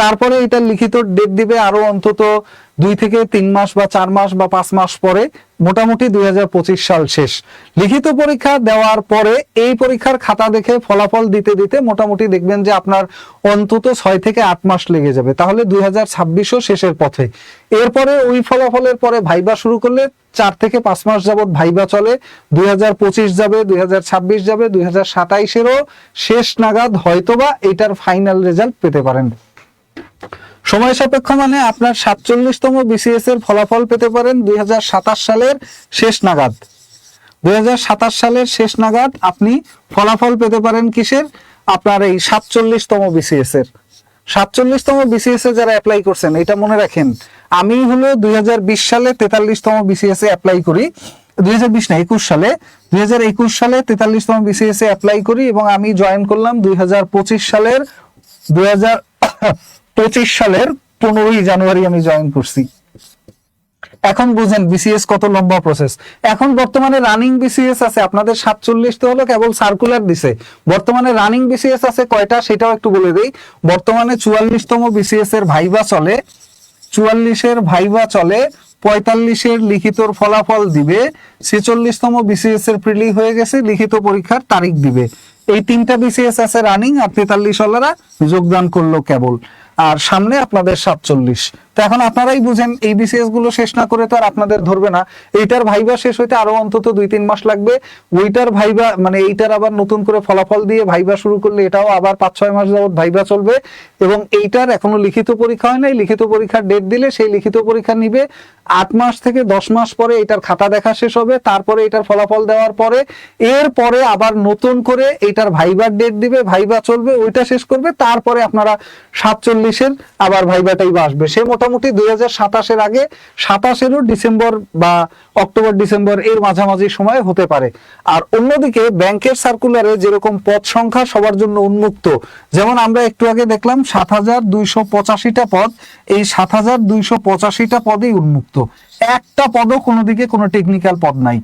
তারপরে এটার লিখিত ডেট দিবে আরো অন্তত 2 থেকে 3 মাস বা 4 মাস বা 5 মাস পরে, মোটামুটি 2025 সাল শেষ। লিখিত পরীক্ষা দেওয়ার পরে এই পরীক্ষার খাতা দেখে ফলাফল দিতে দিতে মোটামুটি দেখবেন যে আপনার অন্তত 6 থেকে 8 মাস লেগে যাবে। তাহলে 2026ও শেষের পথে। এরপরে ওই ফলাফলের পরে ভাইবা শুরু করলে 4 থেকে 5 মাস যাবত ভাইবা চলে, 2025 যাবে, 2026 যাবে, 2027-এরও শেষ নাগাদ হয়তোবা এটার ফাইনাল রেজাল্ট পেতে পারেন। সময় সাপেক্ষ মানে আপনার 47তম বিসিএস এর ফলাফল পেতে পারেন 2027 সালের শেষ নাগাদ। 2027 সালের শেষ নাগাদ আপনি ফলাফল পেতে পারেন কিসের, আপনার এই 47তম বিসিএস এর। 47তম বিসিএস এ যারা অ্যাপ্লাই করছেন এটা মনে রাখেন, আমি হলো 2020 সালে 43তম বিসিএস এ অ্যাপ্লাই করি, 2020 না 21 সালে, 2021 সালে 43তম বিসিএস এ অ্যাপ্লাই করি এবং আমি জয়েন করলাম 2025 সালের 15ই জানুয়ারি আমি জয়েন করছি। এখন বুঝেন বিসিএস কত লম্বা প্রসেস। এখন বর্তমানে রানিং বিসিএস আছে আপনাদের 47, তো হলো কেবল সার্কুলার দিছে। বর্তমানে রানিং বিসিএস আছে কয়টা সেটাও একটু বলে দেই। বর্তমানে 44তম বিসিএস এর ভাইবা চলে, 44-এর ভাইবা চলে, 45-এর লিখিতর ফলাফল দিবে, 46তম বিসিএস এর প্রিলি হয়ে গেছে, লিখিত পরীক্ষার তারিখ দিবে। এই 3টা বিসিএস আছে রানিং, আর 43 যোগদান করলো কেবল, আর সামনে আপনাদের 47। তো এখন আপনারাই বুঝেন এই বিসিএস গুলো শেষ না করে তো আর আপনাদের ধরবে না। এইটার ভাইবা শেষ হইতে আরো অন্তত 2-3 মাস লাগবে। ওইটার ভাইবা মানে এইটার আবার নতুন করে ফলাফল দিয়ে ভাইবা শুরু করলে এটাও আবার 5-6 মাস যাবত ভাইবা চলবে। এবং এইটার এখনো লিখিত পরীক্ষা হয় নাই, লিখিত পরীক্ষার ডেট দিলে সেই লিখিত পরীক্ষা নিবে 8 মাস থেকে 10 মাস পরে এটার খাতা দেখা শেষ হবে, তারপরে এটার ফলাফল দেওয়ার পরে এরপরে আবার নতুন করে এটার ভাইবার ডেট দিবে, ভাইবা চলবে, ওইটা শেষ করবে, তারপরে আপনারা 47-এর আবার ভাইবাটাই আসবে। সে মোটামুটি 2027-এর আগে, 27-এরও ডিসেম্বর বা অক্টোবর ডিসেম্বর এর মাঝামাঝি সময় হতে পারে। আর অন্যদিকে ব্যাংকের সার্কুলারে যেরকম পদ সংখ্যা সবার জন্য উন্মুক্ত, যেমন আমরা একটু আগে দেখলাম 7285টা পদ, এই 7285টা পদই উন্মুক্ত, একটা পদও কোনো দিকে কোনো টেকনিক্যাল পদ নাই,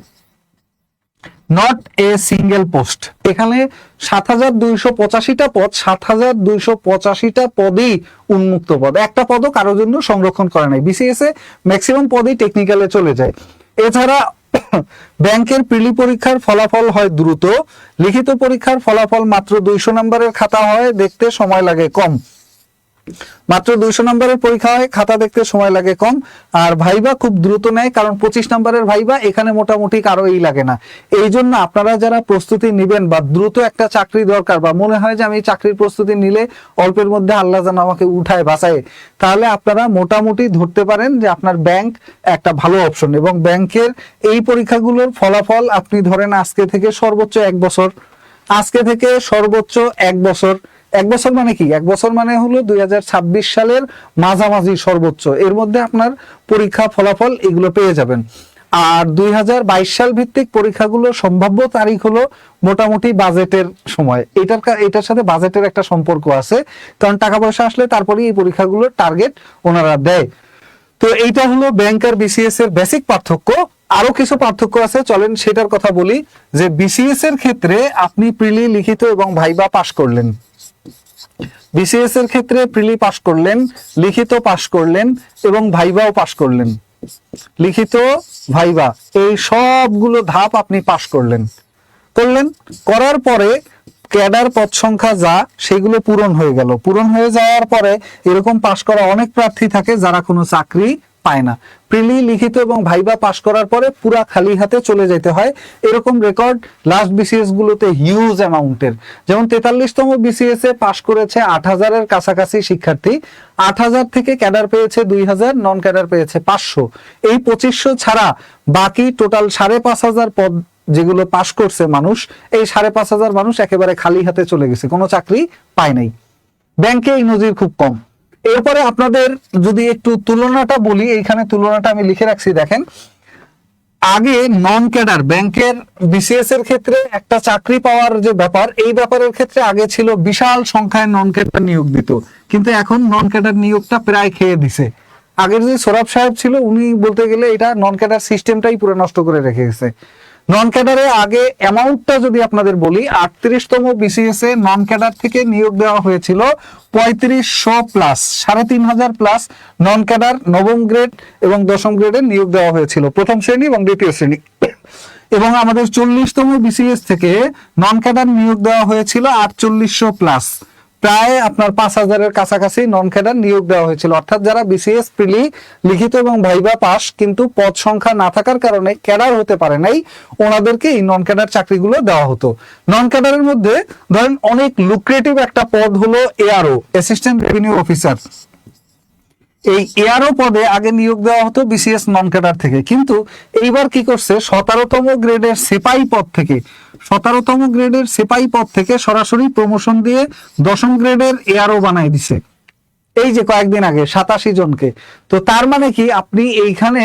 নট এ সিঙ্গেল পোস্ট। এখানে 7285টা পদ, 7285টা পদই উন্মুক্ত পদ, একটা পদও কারোর জন্য সংরক্ষণ করা নাই। বিসিএস এ ম্যাক্সিমাম পদই টেকনিক্যালে চলে যায়। এছাড়া ব্যাংকের প্রিলি পরীক্ষার ফলাফল হয় দ্রুত, লিখিত পরীক্ষার ফলাফল মাত্র 200 নম্বরের খাতা হয়, দেখতে সময় লাগে কম। মাত্র 200 নম্বরের পরীক্ষা হয়, খাতা দেখতে সময় লাগে কম। আর ভাইবা খুব দ্রুত নেয়, কারণ 25 নম্বরের ভাইবা, এখানে মোটামুটি কারোই লাগে না। এই জন্য আপনারা যারা প্রস্তুতি নিবেন বা দ্রুত একটা চাকরি দরকার, বা মনে হয় যে আমি চাকরির প্রস্তুতি নিলে অল্পের মধ্যে আল্লাহ যেন আমাকে উঠায় বাঁচায়, তাহলে আপনারা মোটামুটি ধরতে পারেন যে আপনার ব্যাংক একটা ভালো অপশন। এবং ব্যাংকের এই পরীক্ষাগুলোর ফলাফল আপনি ধরেন আজকে থেকে সর্বোচ্চ 1 বছর, আজকে থেকে সর্বোচ্চ 1 বছর, 1 বছর মানে কি, 1 বছর মানে হলো 2026 সালের মাঝামাঝি সর্বোচ্চ, এর মধ্যে আপনার পরীক্ষা ফলাফল এগুলো পেয়ে যাবেন। আর 2022 সাল ভিত্তিক পরীক্ষাগুলো সম্ভাব্য তারিখ হলো মোটামুটি বাজেটের সময়। এটার সাথে বাজেটের একটা সম্পর্ক আছে, কারণ টাকা পয়সা আসলে তারপরে এই পরীক্ষাগুলোর টার্গেট ওনারা দেয়। তো এইটা হলো ব্যাংক আর বিসিএস এর বেসিক পার্থক্য। আরো কিছু পার্থক্য আছে, চলেন সেটার কথা বলি। যে বিসিএস এর ক্ষেত্রে আপনি প্রিলি, লিখিত এবং ভাইবা পাশ করলেন, বিসিএস এর ক্ষেত্রে প্রিলি পাস করলেন, লিখিত পাস করলেন এবং ভাইভাও পাস করলেন, লিখিত ভাইভা এই সবগুলো ধাপ আপনি পাস করলেন, করার পরে ক্যাডার পদ সংখ্যা যা সেগুলো পূরণ হয়ে গেল। পূরণ হয়ে যাওয়ার পরে এরকম পাস করা অনেক প্রার্থী থাকে যারা কোনো চাকরি পায় না। প্রিলি, লিখিত এবং ভাইভা পাস করার পরে পুরা খালি হাতে চলে যেতে হয়। এরকম রেকর্ড লাস্ট বিসিএস গুলোতে হিউজ অ্যামাউন্টের, যেমন 43তম বিসিএস এ পাস করেছে 8,000-এর কাছাকাছি শিক্ষার্থী। 8,000 থেকে ক্যাডার পেয়েছে 2,000, নন ক্যাডার পেয়েছে 500। এই 2500 ছাড়া বাকি টোটাল 5,500 পদ যেগুলো পাস করছে মানুষ, এই 5,500 মানুষ একেবারে খালি হাতে চলে গেছে, কোনো চাকরি পায় নাই। ব্যাংকে এই নজির খুব কম। এরপরে আপনাদের যদি একটু তুলনাটা বলি, এইখানে তুলনাটা আমি লিখে রাখছি, দেখেন। আগে নন ক্যাডার ব্যাংকের বিসিএস এর ক্ষেত্রে একটা চাকরি পাওয়ার যে ব্যাপার, এই ব্যাপারের ক্ষেত্রে আগে ছিল বিশাল সংখ্যায় নন ক্যাডার নিয়োগ দিত, কিন্তু এখন নন ক্যাডার নিয়োগটা প্রায় খেয়ে দিছে। আগের যে সোরাব সাহেব ছিল উনি বলতে গেলে এটা নন ক্যাডার সিস্টেমটাই পুরো নষ্ট করে রেখে গেছে। নন ক্যাডারে আগে অ্যামাউন্টটা যদি আপনাদের বলি, 38তম বিসিএস এ নন ক্যাডার থেকে নিয়োগ দেওয়া হয়েছিল 3500 প্লাস, 3,500 প্লাস নন ক্যাডার নবম গ্রেড এবং দশম গ্রেডে নিয়োগ দেওয়া হয়েছিল, প্রথম শ্রেণী এবং দ্বিতীয় শ্রেণী। এবং আমাদের 40তম বিসিএস থেকে নন ক্যাডার নিয়োগ দেওয়া হয়েছিল 4800 প্লাস, প্রায় আপনার 5,000-এর কাছাকাছি নন ক্যাডার নিয়োগ দেওয়া হয়েছিল। অর্থাৎ যারা বিসিএস প্রিলি, লিখিত এবং ভাইভা পাস কিন্তু পদ সংখ্যা না থাকার কারণে ক্যাডার হতে পারে নাই, ওনাদেরকে এই নন ক্যাডার চাকরিগুলো দেওয়া হতো। নন ক্যাডারের মধ্যে ধরেন অনেক লুক্রেটিভ একটা পদ হলো এআরও, অ্যাসিস্ট্যান্ট রেভিনিউ অফিসার। এই এআরও পদে আগে নিয়োগ দেওয়া হতো বিসিএস নন ক্যাডার থেকে, কিন্তু এইবার কি করছে, 17তম গ্রেডের সিপাহী পদ থেকে, 17তম গ্রেডের সিপাহী পদ থেকে সরাসরি প্রমোশন দিয়ে দশম গ্রেডের এআরও বানাই দিছে, এই যে কয়েকদিন আগে 87 জনকে। তো তার মানে কি, আপনি এইখানে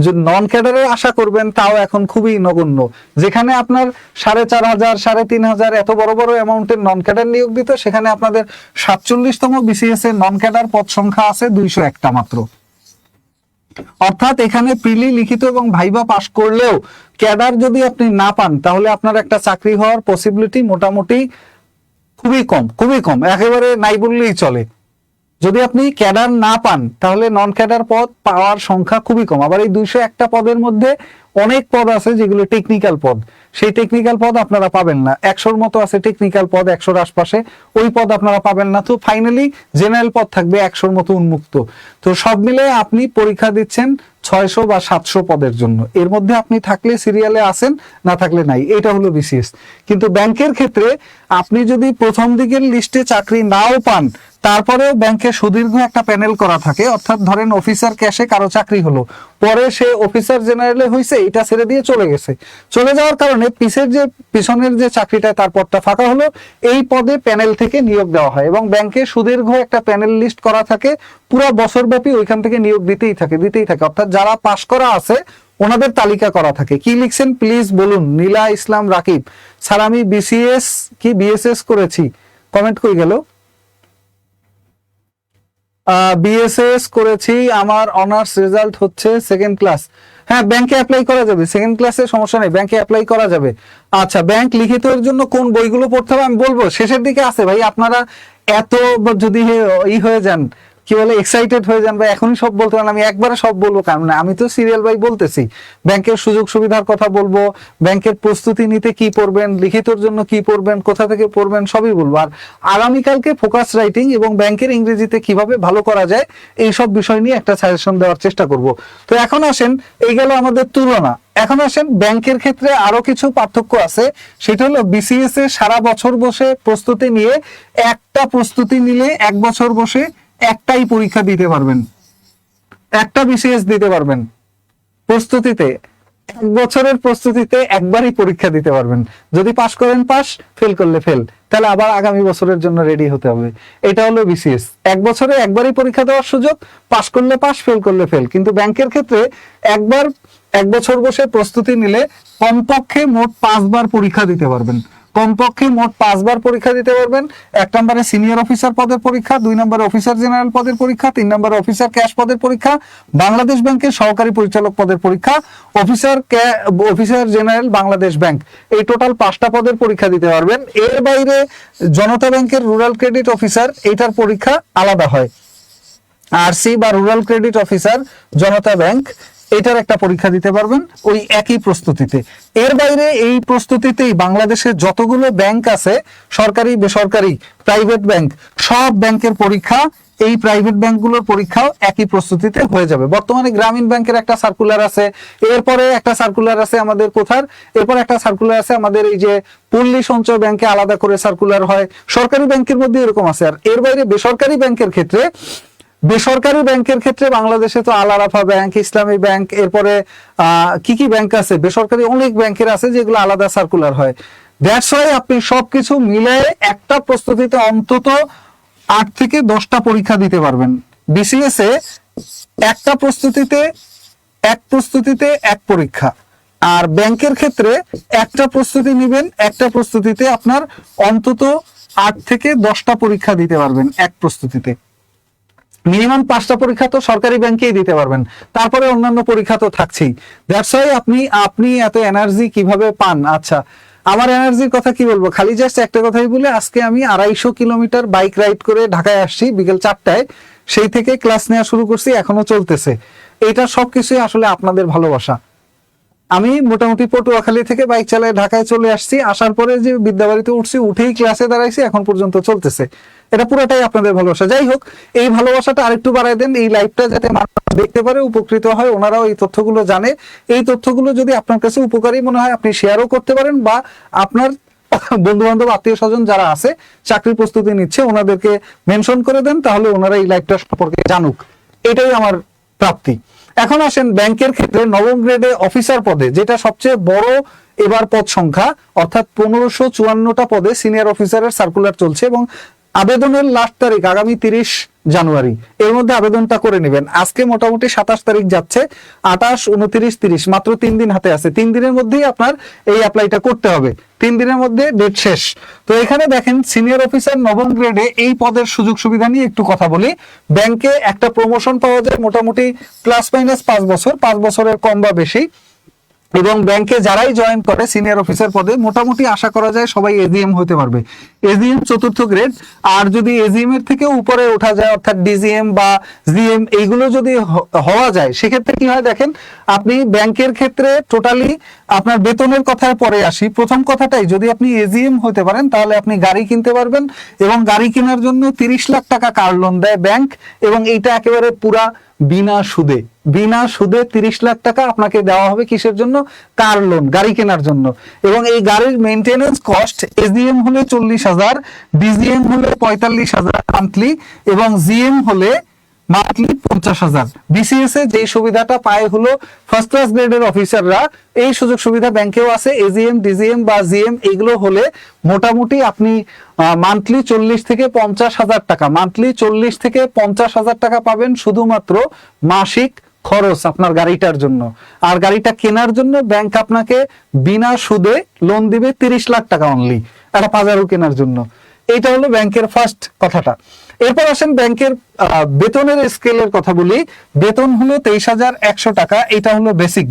যে নন ক্যাডারে আশা করবেন তাও এখন খুবই নগণ্য, যেখানে আপনার 4,500, 3,500 এত বড় বড় অ্যামাউন্টের নন ক্যাডার নিয়োগ দিত, সেখানে আপনাদের 47তম বিসিএস এর নন ক্যাডার পদ সংখ্যা আছে 201টা মাত্র। অর্থাৎ এখানে প্রিলি, লিখিত এবং ভাইভা পাস করলেও ক্যাডার যদি আপনি না পান, তাহলে আপনার একটা চাকরি হওয়ার পসিবিলিটি মোটামুটি খুবই কম, খুবই কম, একেবারে নাই বললেই চলে। যদি আপনি ক্যাডার না পান তাহলে নন ক্যাডার পদ পাওয়ার সংখ্যা খুবই কম। আবার এই 201টা পদের মধ্যে অনেক পদ আছে যেগুলো টেকনিক্যাল পদ, সেই টেকনিক্যাল পদ আপনারা পাবেন না। 100-র মতো আছে টেকনিক্যাল পদ, 100-র আশপাশে, ওই পদ আপনারা পাবেন না। তো ফাইনালি জেনারেল পদ থাকবে 100-র মতো উন্মুক্ত। তো সব মিলে আপনি পরীক্ষা দিচ্ছেন 600 বা 700 পদের জন্য। এর মধ্যে আপনি থাকলে সিরিয়ালে আসেন, না থাকলে নাই। এটা হলো বিসিএস। কিন্তু ব্যাংকের ক্ষেত্রে আপনি যদি প্রথম দিকের লিস্টে চাকরি নাও পান, তারপরেও ব্যাংকে সুদীর্ঘ একটা প্যানেল করা থাকে। অর্থাৎ ধরেন অফিসার ক্যাশে কারো চাকরি হলো, পরে সে অফিসার জেনারেলে হয়েছে, এটা ছেড়ে দিয়ে চলে গেছে, চলে যাওয়ার কারণে পিছনের যে চাকরিটা তার পদটা ফাঁকা হলো, এই পদে প্যানেল থেকে নিয়োগ দেওয়া হয় এবং ব্যাংকে সুদীর্ঘ একটা প্যানেল লিস্ট করা থাকে, পুরো বছরব্যাপী ওইখান থেকে নিয়োগ দিতেই থাকে। অর্থাৎ যারা পাশ করা আছে ওনাদের তালিকা করা থাকে। কি লিখছেন প্লিজ বলুন। নীলা ইসলাম রাকিব, স্যার আমি বিসিএস কি বিএসএস করেছি, কমেন্ট করে গেল। বিএসএস করেছি, আমার অনার্স রেজাল্ট হচ্ছে সেকেন্ড ক্লাস। হ্যাঁ, ব্যাংকে অ্যাপ্লাই করা যাবে, সেকেন্ড ক্লাসে সমস্যা নেই, ব্যাংকে অ্যাপ্লাই করা যাবে। আচ্ছা, ব্যাংক লিখিতের জন্য কোন বইগুলো পড়তে হবে আমি বলবো, শেষের দিকে আছে ভাই। আপনারা এত যদি হয়ে যান, কি বলে, এক্সাইটেড হয়ে যান বা এখনই সব বলতে পারেন, আমি একবারে সব বলবো, কারণ আমি তো সিরিয়াল বাই বলতেছি। ব্যাংকের সুযোগ সুবিধার কথা বলবো, ব্যাংকের প্রস্তুতি নিতে কি পড়বেন, লিখিতর জন্য কি পড়বেন, কোথা থেকে পড়বেন, সবই বলবো। আর আগামীকালকে ফোকাস রাইটিং এবং ব্যাংকের ইংরেজিতে কিভাবে ভালো করা যায় এই সব বিষয় নিয়ে একটা সাজেশন দেওয়ার চেষ্টা করব। তো এখন আসেন, এই গেল আমাদের তুলনা। এখন আসেন ব্যাংকের ক্ষেত্রে আরো কিছু পার্থক্য আছে। সেটা হলো বিসিএস এ সারা বছর বসে প্রস্তুতি নিয়ে, একটা প্রস্তুতি নিলে 1 বছর বসে একটাই পরীক্ষা দিতে পারবেন, একটা বিসিএস দিতে পারবেন। প্রস্তুতিতে 1 বছরের প্রস্তুতিতে একবারই পরীক্ষা দিতে পারবেন। যদি পাস করেন পাস, ফেল করলে ফেল, তাহলে আবার আগামী বছরের জন্য রেডি হতে হবে। এটা হলো বিসিএস, 1 বছরে একবারই পরীক্ষা দেওয়ার সুযোগ, পাস করলে পাস, ফেল করলে ফেল। কিন্তু ব্যাংকের ক্ষেত্রে 1 বছর বসে প্রস্তুতি নিলে কমপক্ষে মোট 5 বার পরীক্ষা দিতে পারবেন। কমপক্ষে মোট 5 বার পরীক্ষা দিতে পারবেন। 1 নম্বরে সিনিয়র অফিসার পদের পরীক্ষা, 2 নম্বরে অফিসার জেনারেল পদের পরীক্ষা, 3 নম্বরে অফিসার ক্যাশ পদের পরীক্ষা, বাংলাদেশ ব্যাংকের সহকারী পরিচালক পদের পরীক্ষা, অফিসার জেনারেল বাংলাদেশ ব্যাংক, এই টোটাল 5টা পদের পরীক্ষা দিতে পারবেন। এর বাইরে জনতা ব্যাংকের রুরাল ক্রেডিট অফিসার, এটার পরীক্ষা আলাদা হয়। আরসি বা রুরাল ক্রেডিট অফিসার জনতা ব্যাংক, এটার একটা পরীক্ষা দিতে পারবেন ওই একই প্রস্তুতিতে। এর বাইরে এই প্রস্তুতিতেই বাংলাদেশের যতগুলো ব্যাংক আছে, সরকারি বেসরকারি প্রাইভেট ব্যাংক, সব ব্যাংকের পরীক্ষা, এই প্রাইভেট ব্যাংকগুলোর পরীক্ষাও একই প্রস্তুতিতে হয়ে যাবে। বর্তমানে গ্রামীণ ব্যাংকের একটা সার্কুলার আছে, এরপরে একটা সার্কুলার আছে আমাদের কোথার, এরপর একটা সার্কুলার আছে আমাদের এই যে পল্লী সঞ্চয় ব্যাংকে আলাদা করে সার্কুলার হয়, সরকারি ব্যাংকের মধ্যে এরকম আছে। আর এর বাইরে বেসরকারি ব্যাংকের ক্ষেত্রে বাংলাদেশে তো আল আরাফা ব্যাংক, ইসলামী ব্যাংক, এরপরে কি ব্যাংক আছে বেসরকারি, অনেক ব্যাংকের আছে যেগুলো আলাদা সার্কুলার হয়। দ্যাটস ওয়াই আপনি সবকিছু মিলিয়ে একটা প্রস্তুতিতে অন্তত 8 থেকে 10টা পরীক্ষা দিতে পারবেন। বিসিএস এ একটা প্রস্তুতিতে এক পরীক্ষা, আর ব্যাংকের ক্ষেত্রে একটা প্রস্তুতি নেবেন, একটা প্রস্তুতিতে আপনার অন্তত 8 থেকে 10টা পরীক্ষা দিতে পারবেন এক প্রস্তুতিতে। মিনিমাম 5টা পরীক্ষা তো সরকারি ব্যাংকেই দিতে পারবেন, তারপরে অন্যান্য পরীক্ষা তো থাকছেই। দ্যাটস ওয়াই আপনি এত এনার্জি কিভাবে পান? আচ্ছা, আমার এনার্জির কথা কি বলবো, খালি জাস্ট একটা কথাই বলে, আজকে আমি 250 কিলোমিটার বাইক রাইড করে ঢাকায় আসছি বিকেল 4টায়, সেই থেকে ক্লাস নেওয়া শুরু করছি, এখনো চলতেছে। এটা সবকিছুই আসলে আপনাদের ভালোবাসা। আমি মোটামুটি পটুয়াখালী থেকে বাইক চালায় ঢাকায় চলে আসছি, আসার পরে যে বিদ্যাবাড়িতে উঠছি, উঠেই ক্লাসে দাঁড়াইছি, এখন পর্যন্ত চলতেছে। এটা পুরোটাই আপনাদের ভালোবাসা। যাই হোক, এই ভালোবাসাটা আরেকটু বাড়াই দেন, এই লাইভটা যাতে মানুষ দেখতে পারে, উপকৃত হয়, ওনারাও এই তথ্যগুলো জানে। এই তথ্যগুলো যদি আপনার কাছে উপকারী মনে হয়, আপনি শেয়ারও করতে পারেন, বা আপনার বন্ধু বান্ধব আত্মীয় স্বজন যারা আছে চাকরির প্রস্তুতি নিচ্ছে, ওনাদেরকে মেনশন করে দেন, তাহলে ওনারা এই লাইভটা সম্পর্কে জানুক। এটাই আমার প্রাপ্তি। এখন আসেন ব্যাংকের ক্ষেত্রে নবম গ্রেডে অফিসার পদে, যেটা সবচেয়ে বড় এবার পদ সংখ্যা, অর্থাৎ 1554টা পদে সিনিয়র অফিসারের সার্কুলার চলছে, এবং আবেদনের লাস্ট তারিখ আগামী 30 জানুয়ারি। এর মধ্যে আবেদনটা করে নেবেন। আজকে মোটামুটি 27 তারিখ যাচ্ছে, 28, 29, 30, মাত্র 3 দিন হাতে আছে। 3 দিনের মধ্যেই আপনার এই অ্যাপ্লাইটা করতে হবে, 3 দিনের মধ্যে ডেট শেষ। তো এখানে দেখেন সিনিয়র অফিসার নবম গ্রেডে এই পদের সুযোগ সুবিধা নিয়ে একটু কথা বলি। ব্যাংকে একটা প্রমোশন পাওয়া যায় মোটামুটি প্লাস মাইনাস 5 বছর, 5 বছরের কম বা বেশি, এবং ব্যাংকে যারাই জয়েন করে সিনিয়র অফিসার পদে মোটামুটি আশা করা যায় সবাই এজিএম হতে পারবে। এজিএম 4র্থ গ্রেড, আর যদি এজিএম এর থেকে উপরে ওঠা যায় অর্থাৎ ডিজিএম বা জিএম এইগুলো যদি হওয়া যায়, সেক্ষেত্রে কি হয় দেখেন, আপনি ব্যাংকের ক্ষেত্রে টোটালি আপনার বেতনের কথায় পরে আসি। প্রথম কথাটাই, যদি আপনি এজিএম হতে পারেন তাহলে আপনি গাড়ি কিনতে পারবেন, এবং গাড়ি কেনার জন্য 30 লাখ টাকা কার লোন দেয় ব্যাংক, এবং এইটা একেবারে পুরা বিনা সুদে 30 লাখ টাকা আপনাকে দেওয়া হবে। কিসের জন্য? কার লোন, গাড়ি কেনার জন্য। এবং এই গাড়ির মেইনটেনেন্স কস্ট এজিএম হলে 40,000, ডিজিএম হলে 45,000 মান্থলি, এবং জিএম হলে মান্থলি 50,000। বিসিএস এ যে সুবিধাটা পায় হলো ফার্স্ট ক্লাস গ্রেডের অফিসাররা, এই সুযোগ সুবিধা ব্যাংকেও আছে। এজিএম, ডিজিএম বা জিএম এগুলো হলে মোটামুটি আপনি মান্থলি 40 থেকে 50,000 টাকা, মান্থলি 40 থেকে 50,000 টাকা পাবেন শুধুমাত্র মাসিক খরচ আপনার গাড়িটার জন্য। আর গাড়িটা কেনার জন্য ব্যাংক আপনাকে বিনা সুদে লোন দিবে 30 লাখ টাকা অনলি, একটা পাজারো কেনার জন্য। এইটা হলো ব্যাংকের ফার্স্ট কথাটা। এরপর আসেন ব্যাংকের বেতনের স্কেলের কথা বলি। বেতন হলো 23,100 টাকা। এটা হলো বেসিক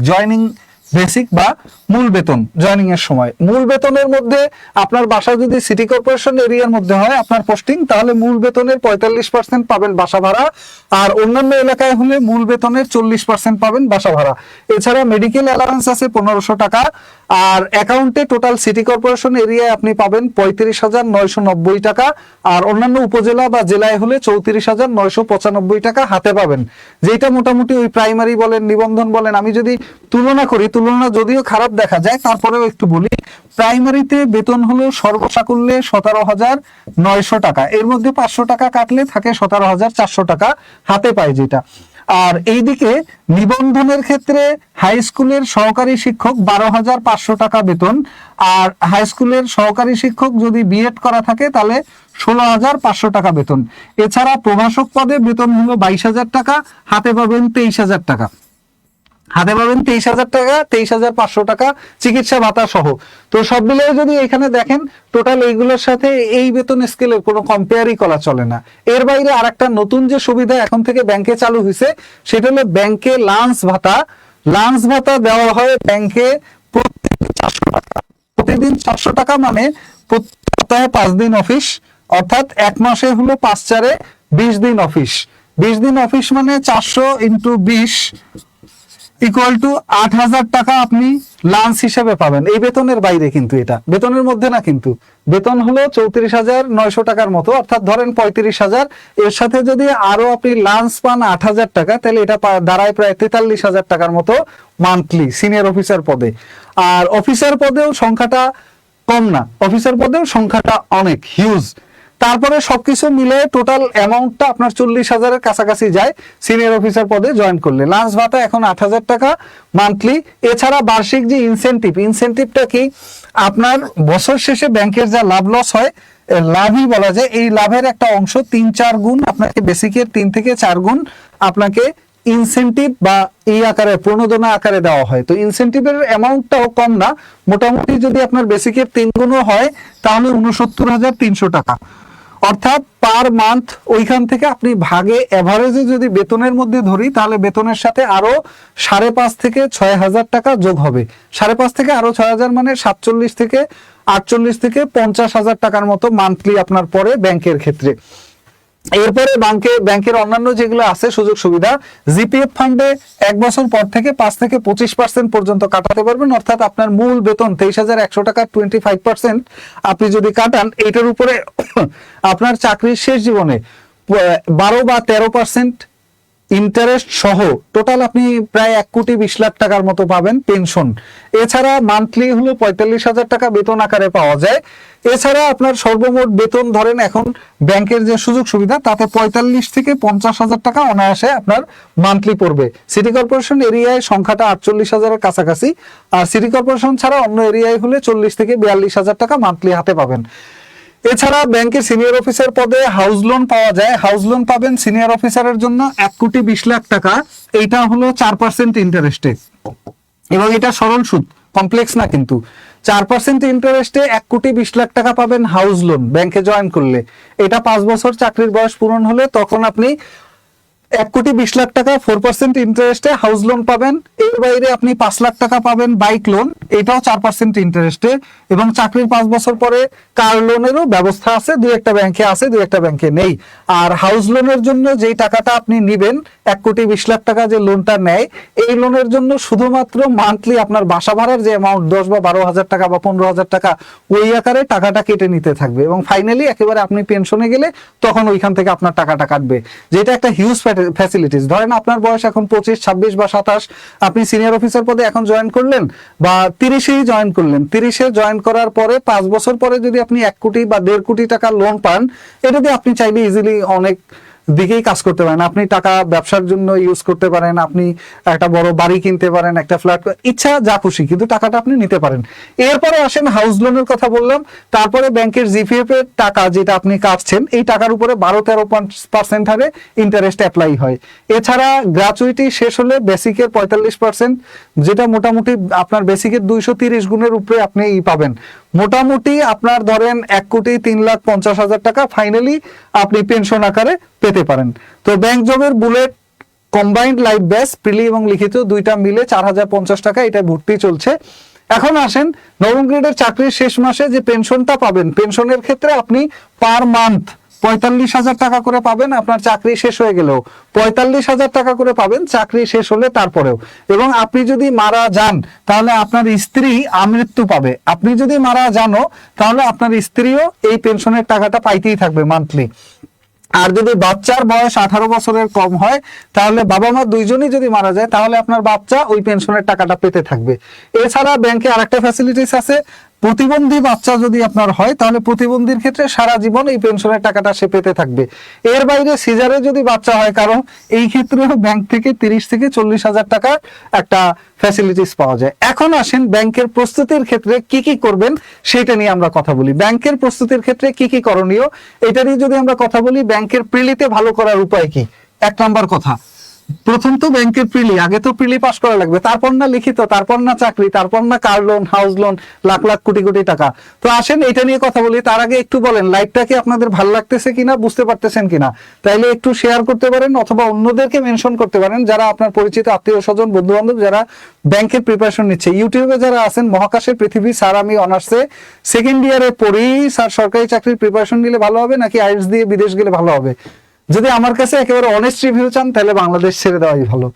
বা মূল বেতন জয়েনিং এর সময়। মূল বেতনের মধ্যে আপনার বাসা যদি সিটি কর্পোরেশন এরিয়ার মধ্যে হয় আপনার পোস্টিং, তাহলে মূল বেতনের 45% পাবেন বাসা ভাড়া, আর অন্যান্য এলাকায় হলে মূল বেতনের 40% পাবেন বাসা ভাড়া। এছাড়া মেডিকেল অ্যালাউন্স আছে 1500 টাকা, আর অ্যাকাউন্টে টোটাল সিটি কর্পোরেশন এরিয়ায় আপনি পাবেন 35,990 টাকা, আর অন্যান্য উপজেলা বা জেলায় হলে 34,995 টাকা হাতে পাবেন, যেটা মোটামুটি ওই প্রাইমারি বলেন নিবন্ধন বলেন। আমি যদি তুলনা করি, তুলনা যদিও খারাপ দেখা যায়, তারপরেও একটু বলি। প্রাইমারিতে বেতন হলো সর্বসাকুল্যে 17,900 টাকা, এর মধ্যে 500 টাকা কাটলে থাকে 17,400 টাকা হাতে পায় যেটা। আর এইদিকে নিবন্ধনের ক্ষেত্রে হাই স্কুলের সহকারী শিক্ষক 12,500 টাকা বেতন, আর হাই স্কুলের সহকারী শিক্ষক যদি বিএড করা থাকে তাহলে 16,500 টাকা বেতন। এছাড়া প্রভাষক পদে বেতন হলো 22,000 টাকা, হাতে পাবেন 23,000 টাকা। হাতে পাবেন 23,000 টাকা, 23,500 টাকা চিকিৎসা ভাতা সহ। তো সব মিলিয়ে যদি এখানে দেখেন টোটাল এইগুলোর সাথে এই বেতন স্কেলের কোনো কম্পেয়ারই করা চলে না। এর বাইরে আরেকটা নতুন যে সুবিধা এখন থেকে ব্যাংকে চালু হয়েছে সেটা হলো ব্যাংকে লাঞ্চ ভাতা। লাঞ্চ ভাতা দেওয়া হয় ব্যাংকে প্রতিদিন 400 টাকা। প্রতিদিন 400 টাকা মানে সপ্তাহে 5 দিন অফিস, অর্থাৎ এক মাসে হলো 5/4 20 দিন অফিস। 20 দিন অফিস মানে 400 × 20 ইকুয়াল টু 8,000 টাকা আপনি লাঞ্চ হিসেবে পাবেন। এই বেতনের বাইরে কিন্তু, এটা বেতনের মধ্যে না, কিন্তু বেতন হলো 34,900 টাকার মতো, অর্থাৎ ধরেন 35,000। এর সাথে যদি আরো আপনি লাঞ্চ পান 8,000 টাকা, তাহলে এটা দাঁড়ায় প্রায় 43,000 টাকার মতো মান্থলি সিনিয়র অফিসার পদে। আর অফিসার পদেও সংখ্যাটা কম না, অফিসার পদেও সংখ্যাটা অনেক হিউজ। তারপরে সবকিছু মিলে টোটাল অ্যামাউন্টটা আপনার 40,000-এর কাছাকাছি যায় সিনিয়র অফিসার পদে জয়েন করলে। লাঞ্চ ভাতা এখন 8,000 টাকা মান্থলি। এছাড়া বার্ষিক যে ইনসেনটিভটা কি, আপনার বছর শেষে ব্যাংকের যা লাভ লস হয়, লাভই বলা যায়, এই লাভের একটা অংশ 3-4 গুণ আপনাকে, বেসিকের 3 থেকে 4 গুণ আপনাকে ইনসেনটিভ বা এই আকারে প্রণোদনা আকারে দেওয়া হয়। তো ইনসেনটিভের অ্যামাউন্টটাও কম না, মোটামুটি যদি আপনার বেসিকের 3 গুণও হয় তাহলে 69,300 টাকা, অর্থাৎ পার মান্থ। ওইখান থেকে আপনি ভাগে এভারেজে যদি বেতনের মধ্যে ধরি তাহলে বেতনের সাথে আরো 5.5 থেকে 6,000 টাকা যোগ হবে। 5.5 থেকে আরো 6,000 মানে 47 থেকে 48 থেকে 50,000 টাকার মতো মান্থলি আপনার পরে ব্যাংকের ক্ষেত্রে। এরপরে ব্যাংকের অন্যান্য যেগুলো আছে সুযোগ সুবিধা, জিপিএফ ফান্ডে 1 বছর পর থেকে 5 থেকে 25% পর্যন্ত কাটাতে পারবেন, অর্থাৎ আপনার মূল বেতন 23,100 টাকার 25% আপনি যদি কাটান, এটার উপরে আপনার চাকরির শেষ জীবনে 12 বা 13% ইন্টারেস্ট সহ টোটাল আপনি প্রায় 1,20,00,000 টাকার মতো পাবেন পেনশন। এছাড়া মান্থলি হলো 45,000 টাকা বেতন আকারে পাওয়া যায়। এছাড়া আপনার সর্বমোট বেতন ধরেন এখন ব্যাংকের যে সুযোগ সুবিধা তাতে 45 থেকে 50,000 টাকা অনায়াসে আপনার মান্থলি পড়বে। সিটি কর্পোরেশন এরিয়ায় সংখ্যাটা 48,000-এর কাছাকাছি, আর সিটি কর্পোরেশন ছাড়া অন্য এরিয়ায় হলে 40 থেকে 42,000 টাকা মান্থলি হাতে পাবেন। এছাড়া ব্যাংকের সিনিয়র অফিসার পদে হাউস লোন পাওয়া যায়। হাউস লোন পাবেন সিনিয়র অফিসারের জন্য 1,20,00,000 টাকা। এইটা হলো 4% ইন্টারেস্টে, এবং এটা সরল সুদ, কমপ্লেক্স না কিন্তু। 4% ইন্টারেস্টে 1,20,00,000 টাকা পাবেন হাউস লোন ব্যাংকে জয়েন করলে। এটা 5 বছর চাকরির বয়স পূরণ হলে তখন আপনি 1,20,00,000 টাকা 4% ইন্টারেস্টে হাউস লোন পাবেন। এর বাইরে আপনি 5 লাখ টাকা পাবেন বাইক লোন, এটাও 4% ইন্টারেস্টে। এবং চাকরির 5 বছর পরে কার লোনেরও ব্যবস্থা আছে, 2-1টা ব্যাংকে আছে, 2-1টা ব্যাংকে নেই। আর হাউস লোনের জন্য যেই টাকাটা আপনি নিবেন, 1,20,00,000 টাকা যে লোনটা নেয়, এই লোনের জন্য শুধুমাত্র মান্থলি আপনার বাসা ভাড়ার যে অ্যামাউন্ট 10 বা 12,000 টাকা বা 15,000 টাকা, ওই আকারে টাকাটা কেটে নিতে থাকবে। এবং ফাইনালি একেবারে আপনি পেনশনে গেলে তখন ওইখান থেকে আপনার টাকাটা কাটবে, যেটা একটা হিউজ ফ্যাসিলিটিস। ধরেন আপনার বয়স এখন 25, 26 বা 27, আপনি সিনিয়র অফিসার পদে এখন জয়েন করলেন বা 30-এই জয়েন করলেন। 30-এ জয়েন করার পরে 5 বছর পরে যদি আপনি 1 কোটি বা 1.5 কোটি টাকা লোন পান, এটা দিয়ে আপনি চাইলে ইজিলি অনেক দিকেই কাজ করতে পারেন। আপনি টাকা ব্যবসার জন্য ইউজ করতে পারেন, আপনি একটা বড় বাড়ি কিনতে পারেন, একটা ফ্ল্যাট, ইচ্ছা যা খুশি, কিন্তু টাকাটা আপনি নিতে পারেন। এরপরে আসেন হাউস লোনের কথা বললাম। তারপরে ব্যাংকের জিপিএফ এর টাকা যেটা আপনি কাটছেন, এই টাকার উপরে 12-13% হারে ইন্টারেস্ট অ্যাপ্লাই হয়। এছাড়া গ্র্যাচুইটি শেষ হলে বেসিকের 45%, যেটা মোটামুটি আপনার বেসিকের 230 গুণের উপরে আপনি পাবেন। মোটামুটি আপনার ধরেন 1,03,50,000 টাকা ফাইনালি আপনি পেনশন আকারে পেতে পারেন। তো ব্যাংক জবের বুলেট কম্বাইন্ড লাইফ ব্যাচ প্রিলি এবং লিখিত দুইটা মিলে 4,050 টাকা, এটা ভর্তি চলছে। এখন আসেন নবম গ্রেডের চাকরির শেষ মাসে যে পেনশনটা পাবেন, পেনশনের ক্ষেত্রে আপনি পার মান্থ 45,000 টাকা করে পাবেন আপনার চাকরি শেষ হয়ে গেলেও, 45,000 টাকা করে পাবেন চাকরি শেষ হলে তারপরেও। এবং আপনি যদি মারা যান তাহলে আপনার স্ত্রী আমৃত্যু পাবে। আপনি যদি মারা যানও তাহলে আপনার স্ত্রীও এই পেনশনের টাকাটা পাইতেই থাকবে মান্থলি। আর যদি বাচ্চার বয়স 18 বছরের কম হয়, তাহলে বাবা মা দুইজনই যদি মারা যায়, তাহলে আপনার বাচ্চা ওই পেনশনের টাকাটা পেতে থাকবে। এছাড়া ব্যাংকে আরেকটা ফ্যাসিলিটিস আছে, প্রতিবন্ধী বাচ্চা যদি আপনার হয় তাহলে প্রতিবন্ধীর ক্ষেত্রে সারা জীবন এই পেনশনের টাকাটা সে পেতে থাকবে। এর বাইরে সিজারে যদি বাচ্চা হয় কারণ, এই ক্ষেত্রেও ব্যাংক থেকে 30 থেকে 40,000 টাকার একটা ফ্যাসিলিটিস পাওয়া যায়। এখন আসেন ব্যাংকের প্রস্তুতির ক্ষেত্রে কি কি করবেন সেটা নিয়ে আমরা কথা বলি। ব্যাংকের প্রস্তুতির ক্ষেত্রে কি কি করণীয়, এটা নিয়ে যদি আমরা কথা বলি, ব্যাংকের প্রিলিতে ভালো করার উপায় কি? 1 নাম্বার কথা, প্রথম তো ব্যাংকের প্রিলি, আগে তো প্রিলি পাস করা লাগবে, তারপর না লিখিত, তারপর না চাকরি, তারপর না car loan, house loan, lakh lakh crore crore টাকা। তো আসেন এটা নিয়ে কথা বলি। তার আগে একটু বলেন লাইভটা কি আপনাদের ভালো লাগতেছে কিনা, বুঝতে পারতেছেন কিনা, তাইলে একটু শেয়ার করতে পারেন অথবা অন্যদেরকে মেনশন করতে পারেন যারা আপনার পরিচিত আত্মীয় স্বজন বন্ধু বান্ধব যারা ব্যাংকের প্রিপারেশন নিচ্ছে। ইউটিউবে যারা আছেন, মহাকাশের পৃথিবী স্যার আমি অনার্সে সেকেন্ড ইয়ারে পড়ি, স্যার সরকারি চাকরির প্রিপারেশন নিলে ভালো হবে নাকি আইএলটিএস দিয়ে বিদেশ গেলে ভালো হবে? যদি আমার কাছে একেবারে অনেস্ট রিভিউ চান তাহলে বাংলাদেশ ছেড়ে দেওয়াই ভালো,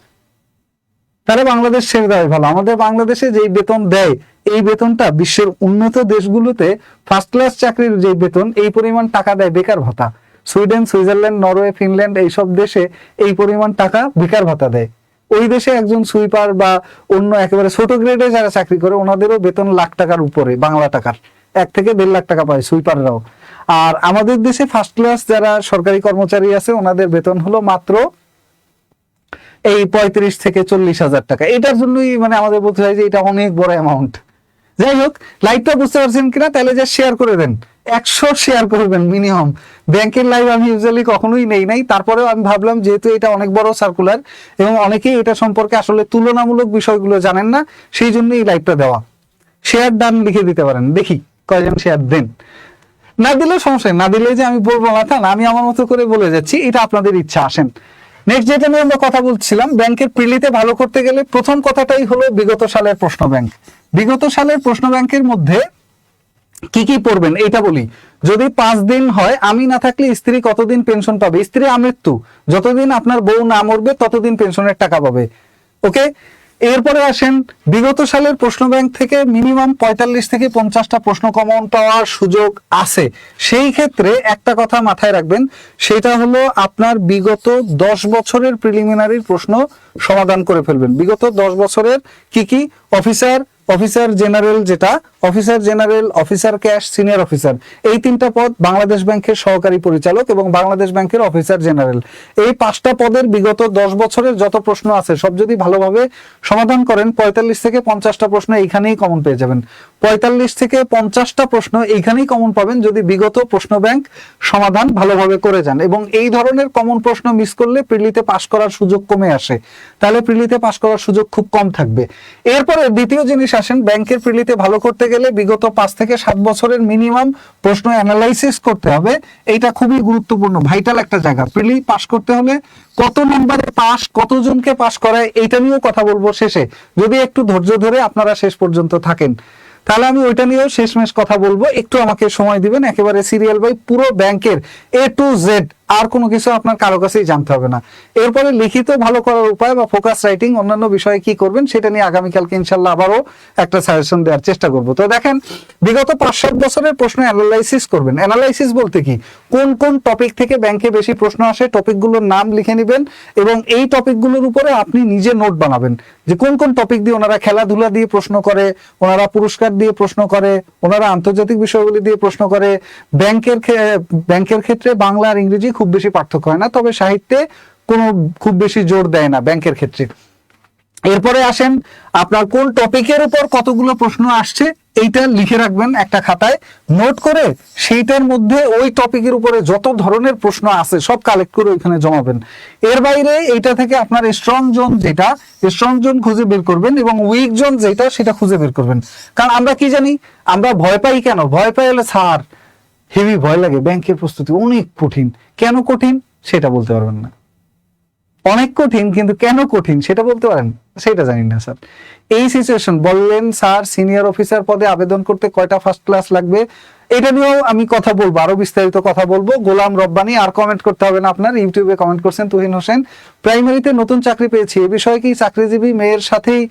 তাহলে বাংলাদেশ ছেড়ে দেওয়াই ভালো। আমাদের বাংলাদেশে যেই বেতন দেয় এই বেতনটা বিশ্বের উন্নত দেশগুলোতে ফার্স্ট ক্লাস চাকরির যে বেতন এই পরিমাণ টাকা দেয় বেকার ভাতা। সুইডেন, সুইজারল্যান্ড, নরওয়ে, ফিনল্যান্ড এইসব দেশে এই পরিমাণ টাকা বেকার ভাতা দেয়। ওই দেশে একজন সুইপার বা অন্য একেবারে ছোট গ্রেডে যারা চাকরি করে ওনাদেরও বেতন লাখ টাকার উপরে, বাংলা টাকার 1 থেকে 1.5 লাখ টাকা পায় সুইপাররাও। আর আমাদের দেশে ফার্স্ট ক্লাস যারা সরকারি কর্মচারী আছে ওনাদের বেতন হলো মাত্র এই 35 থেকে 40 হাজার টাকা। এটার জন্যই মানে আমাদের বলতে হয় যে এটা অনেক বড় অ্যামাউন্ট। যাই হোক, লাইভটা বুঝতে পারছেন কিনা তাহলে যে শেয়ার করে দেন, 100 শেয়ার করবেন মিনিমাম। ব্যাংকের লাইভ আমি ইউজুয়ালি কখনোই নেই নাই, তারপরেও আমি ভাবলাম যেহেতু এটা অনেক বড় সার্কুলার এবং অনেকেই এটা সম্পর্কে আসলে তুলনামূলক বিষয়গুলো জানেন না, সেই জন্য এই লাইভটা দেওয়া। শেয়ার ডান লিখে দিতে পারেন, দেখি কয়জন শেয়ার দেন। না দিলে সমস্যা না দিলে যে আমি বলবো না তা না, আমি আমার মতো করে বলে যাচ্ছি, এটা আপনাদের ইচ্ছা। আসেন নেক্সট যেটা নিয়ে আমরা কথা বলছিলাম, ব্যাংকের প্রিলিতে ভালো করতে গেলে প্রথম কথাটাই হলো বিগত সালের প্রশ্ন ব্যাংক। বিগত সালের প্রশ্ন ব্যাংকের মধ্যে কি কি পড়বেন এইটা বলি। যদি 5 দিন হয়, আমি না থাকলে স্ত্রী কতদিন পেনশন পাবে, স্ত্রী আমৃত্যু, যতদিন আপনার বউ না মরবে ততদিন পেনশনের টাকা পাবে। ওকে, এরপরে আসেন বিগত সালের প্রশ্ন ব্যাংক থেকে মিনিমাম 45 থেকে 50টা প্রশ্ন কমন পাওয়ার সুযোগ আছে। সেই ক্ষেত্রে একটা কথা মাথায় রাখবেন, সেটা হলো আপনার বিগত 10 বছরের প্রিলিমিনারি প্রশ্ন সমাধান করে ফেলবেন। বিগত 10 বছরের কি কি, অফিসার জেনারেল, যেটা officer general, officer cash, senior officer, এই 3টা পদ বাংলাদেশ ব্যাংকের সহকারী পরিচালক এবং বাংলাদেশ ব্যাংকের অফিসার জেনারেল, এই 5টা পদের বিগত 10 বছরের যত প্রশ্ন আছে সব যদি ভালোভাবে সমাধান করেন 45 থেকে 50টা প্রশ্ন এইখানেই কমন পেয়ে যাবেন। 45 থেকে 50টা প্রশ্ন এইখানেই কমন পাবেন যদি বিগত প্রশ্ন ব্যাংক সমাধান ভালোভাবে করে যান। এবং এই ধরনের কমন প্রশ্ন মিস করলে প্রিলিতে পাস করার সুযোগ কমে আসে, তাহলে প্রিলিতে পাস করার সুযোগ খুব কম থাকবে। এরপরে দ্বিতীয় জিনিস আসেন, ব্যাংকের প্রিলিতে ভালো করতে গেলে বিগত 5 থেকে 7 বছরের মিনিমাম প্রশ্ন অ্যানালাইসিস করতে হবে। এইটা খুবই গুরুত্বপূর্ণ, ভাইটাল একটা জায়গা। প্রিলি পাস করতে হলে কত নম্বরে পাস, কতজনকে পাস করায়, এইটা নিয়েও কথা বলবো শেষে। যদি একটু ধৈর্য ধরে আপনারা শেষ পর্যন্ত থাকেন তাহলে আমি ওইটা নিয়েও শেষমেশ কথা বলবো। একটু আমাকে সময় দিবেন, একেবারে সিরিয়াল বাই পুরো ব্যাংকের A to Z, আর কোনো কিছু আপনার কারো কাছেই জানতে হবে না। এরপরে লিখিত ভালো করার উপায় বা ফোকাস রাইটিং অন্যান্য বিষয়ে কি করবেন সেটা নিয়ে আগামীকালকে ইনশাল্লাহ আবারও একটা সাজেশন দেওয়ার চেষ্টা করব। তো দেখেন, বিগত 5-7 বছরের প্রশ্ন অ্যানালাইসিস করবেন। অ্যানালাইসিস বলতে কি, কোন কোন টপিক থেকে ব্যাংকে বেশি প্রশ্ন আসে, টপিকগুলোর নাম লিখে নেবেন এবং এই টপিকগুলোর উপরে আপনি নিজে নোট বানাবেন যে কোন কোন টপিক দিয়ে ওনারা খেলাধুলা দিয়ে প্রশ্ন করে, ওনারা পুরস্কার দিয়ে প্রশ্ন করে, ওনারা আন্তর্জাতিক বিষয়গুলি দিয়ে প্রশ্ন করে। ব্যাংকের ক্ষেত্রে বাংলা আর ইংরেজি খুব বেশি পার্থক্য হয় না, তবে সাহিত্যে কোনো খুব বেশি জোর দেয় না ব্যাংকের ক্ষেত্রে। এরপরে আসেন, আপনার কোন টপিকের উপর কতগুলো প্রশ্ন আসছে এইটা লিখে রাখবেন একটা খাতায়, নোট করে সেইটার মধ্যে ওই টপিকের উপরে যত ধরনের প্রশ্ন আছে সব কালেক্ট করে ওইখানে জমাবেন। এর বাইরে এইটা থেকে আপনার স্ট্রং জোন যেটা, স্ট্রং জোন খুঁজে বের করবেন এবং উইক জোন যেটা সেটা খুঁজে বের করবেন। কারণ আমরা কি জানি, আমরা ভয় পাই কেন, ভয় পাই হলে স্যার হেভি ভয় লাগে, ব্যাংকের প্রস্তুতি অনেক কঠিন। কেন কঠিন সেটা বলতে পারবেন না, অনেক কঠিন, কিন্তু কেন কঠিন সেটা বলতে পারেন সেটা জানি না স্যার। এই সিচুয়েশন বললেন স্যার সিনিয়র অফিসার পদে আবেদন করতে কয়টা ফার্স্ট ক্লাস লাগবে, এটা নিয়েও আমি কথা বলবো, আরো বিস্তারিত কথা বলবো। গোলাম রব্বানি, আর কমেন্ট করতে হবে না আপনার, ইউটিউবে কমেন্ট করছেন তুহিন হোসেন, প্রাইমারিতে নতুন চাকরি পেয়েছি, এ বিষয়ে কি চাকরিজীবী মেয়ের সাথেই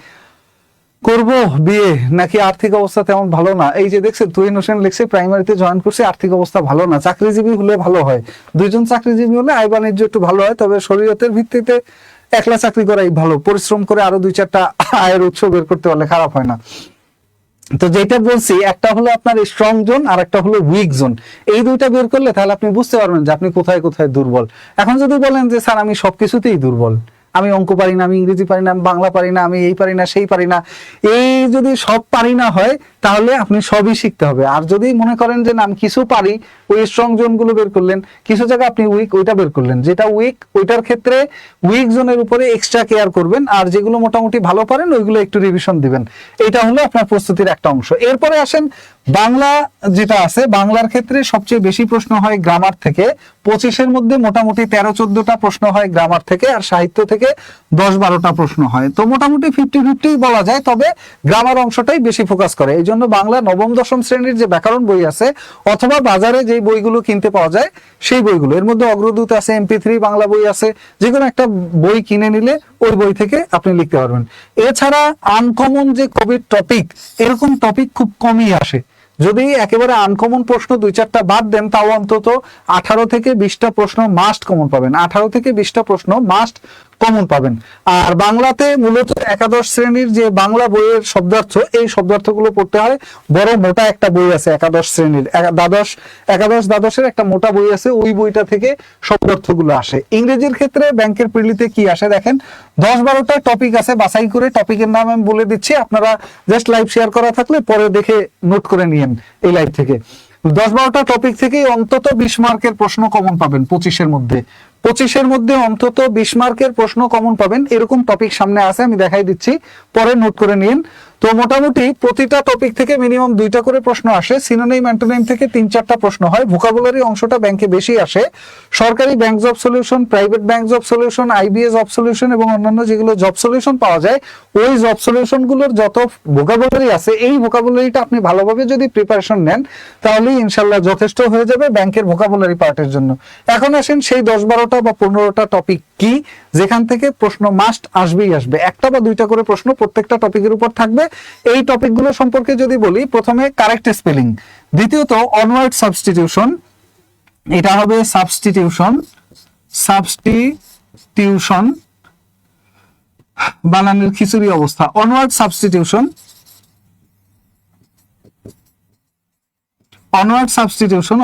করব বিয়ে নাকি আর্থিক অবস্থা তেমন ভালো না? এই যে দেখছেন তুহিন হোসেন লিখছে প্রাইমারিতে জয়েন করছে, আর্থিক অবস্থা ভালো না, চাকরিজীবী হলে ভালো হয়। 2জন চাকরিজীবী হলে আয় বাণিজ্য একটু ভালো হয়, তবে শরীয়তের ভিত্তিতে একলা চাকরি করাই ভালো, পরিশ্রম করে আরো 2-4টা আয়ের উৎস বের করতে পারলে খারাপ হয় না। তো যেটা বলছি, একটা হলো আপনার স্ট্রং জোন আর একটা হলো উইক জোন, এই দুইটা বের করলে তাহলে আপনি বুঝতে পারবেন যে আপনি কোথায় কোথায় দুর্বল। এখন যদি বলেন যে স্যার আমি সবকিছুতেই দুর্বল, আমি অঙ্ক পারি না, আমি ইংরেজি পারি না, আমি বাংলা পারি না, আমি এই পারি না, সেই পারি না, এই যদি সব পারি না হয় তাহলে আপনি সবই শিখতে হবে। আর যদি মনে করেন যে না আমি কিছু পারি, ওই স্ট্রং জোন গুলো বের করলেন, কিছু জায়গায় আপনি উইক, ওইটা বের করলেন, যেটা উইক ওইটার ক্ষেত্রে উইক জোনের উপরে এক্সট্রা কেয়ার করবেন, আর যেগুলো মোটামুটি ভালো পারেন ওইগুলো একটু রিভিশন দিবেন। এটা হলো আপনার প্রস্তুতির একটা অংশ। এরপরে আসেন বাংলা যেটা আছে, বাংলার ক্ষেত্রে সবচেয়ে বেশি প্রশ্ন হয় গ্রামার থেকে। 25-এর মধ্যে মোটামুটি 13-14টা প্রশ্ন হয় গ্রামার থেকে, আর সাহিত্য থেকে 10-12টা প্রশ্ন হয়। তো মোটামুটি 50-50 বলা যায়, তবে গ্রামার অংশটাই বেশি ফোকাস করে। এই জন্য বাংলা নবম দশম শ্রেণীর যে ব্যাকরণ বই আছে, অথবা বাজারে যে বইগুলো কিনতে পাওয়া যায় সেই বইগুলো, এর মধ্যে অগ্রদূত আছে, MP3 বাংলা বই আছে, যে কোনো একটা বই কিনে নিলে ওই বই থেকে আপনি লিখতে পারবেন। এছাড়া আনকমন যে কবির টপিক, এরকম টপিক খুব কমই আসে। যদি একেবারে আনকমন প্রশ্ন 2-4টা বাদ দেন, তাও অন্তত 18 থেকে 20টা প্রশ্ন মাস্ট কমন পাবেন। 18 থেকে 20টা প্রশ্ন মাস্ট কমন পাবেন। আর বাংলাতে মূলত একাদশ শ্রেণীর যে বাংলা বইয়ের শব্দার্থ, এই শব্দার্থগুলো পড়তে হয়। বড় মোটা একটা বই আছে একাদশ শ্রেণীর, দ্বাদশের একটা মোটা বই আছে, ওই বইটা থেকে শব্দার্থগুলো আসে। ইংরেজির ক্ষেত্রে ব্যাংকের প্রিলিতে কি আসে দেখেন, 10-12টা টপিক আছে, বাছাই করে টপিকের নাম আমি বলে দিচ্ছি, আপনারা জাস্ট লাইভ শেয়ার করা থাকলে পরে দেখে নোট করে নিয়েন এই লাইভ থেকে। 10-12টা টপিক থেকে অন্তত 20 মার্কের প্রশ্ন কমন পাবেন 25-এর মধ্যে। 25-এর মধ্যে অন্তত 20 মার্কের প্রশ্ন কমন পাবেন, এরকম টপিক সামনে আছে, আমি দেখাই দিচ্ছি, পরে নোট করে নিন। তো মোটামুটি প্রতিটা টপিক থেকে মিনিমাম 2টা করে প্রশ্ন আসে। সিনোনিম অ্যান্টোনিম থেকে 3-4টা প্রশ্ন হয়। ভোকাবুলারি অংশটা ব্যাংকে বেশি আসে। সরকারি bank job solution, private bank job solution, IBA job solution এবং অন্যান্য যেগুলো জব সলিউশন পাওয়া যায়, ওই জব সলিউশন গুলোর যত ভোকাবুলারি আছে, এই ভোকাবুলারিটা আপনি ভালোভাবে যদি প্রিপারেশন নেন, তাহলে ইনশাল্লাহ যথেষ্ট হয়ে যাবে ব্যাংকের ভোকাবুলারি পার্টের জন্য। এখন আসেন সেই 10-12টা বা 15টা টপিক কি, যেখান থেকে প্রশ্ন মাস্ট আসবেই আসবে। 1টা বা 2টা করে প্রশ্ন প্রত্যেকটা টপিকের উপর থাকবে। এই টপিকগুলো সম্পর্কে যদি বলি, প্রথমে কারেক্ট স্পেলিং, দ্বিতীয়ত অনওয়ার্ড সাবস্টিটিউশন, এটা হবে সাবস্টিটিউশন, বানানের খিচুড়ি অবস্থা, অনওয়ার্ড সাবস্টিটিউশন,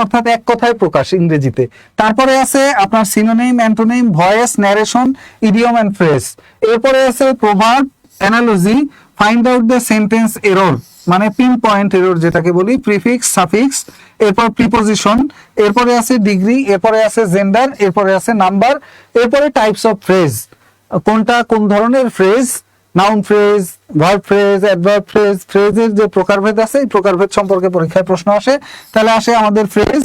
অর্থাৎ এক কথায় প্রকাশ ইংরেজিতে। তারপরে আছে আপনার synonym antonym, voice, narration, idiom and phrase. এরপরে আছে proverb, analogy, find out the sentence error, মানে পিন পয়েন্ট এরর যেটাকে বলি, প্রিফিক্স, সাফিক্স, এরপর প্রিপোজিশন, এরপরে আছে ডিগ্রি, এরপরে আছে জেন্ডার, এরপরে আছে নাম্বার, এরপরে টাইপস অফ ফ্রেজ, কোনটা কোন ধরনের phrase, noun phrase, verb phrase, adverb phrase, ফ্রেজের যে প্রকারভেদ আছে, এই প্রকারভেদ সম্পর্কে পরীক্ষায় প্রশ্ন আসে। তাহলে আসে আমাদের phrase,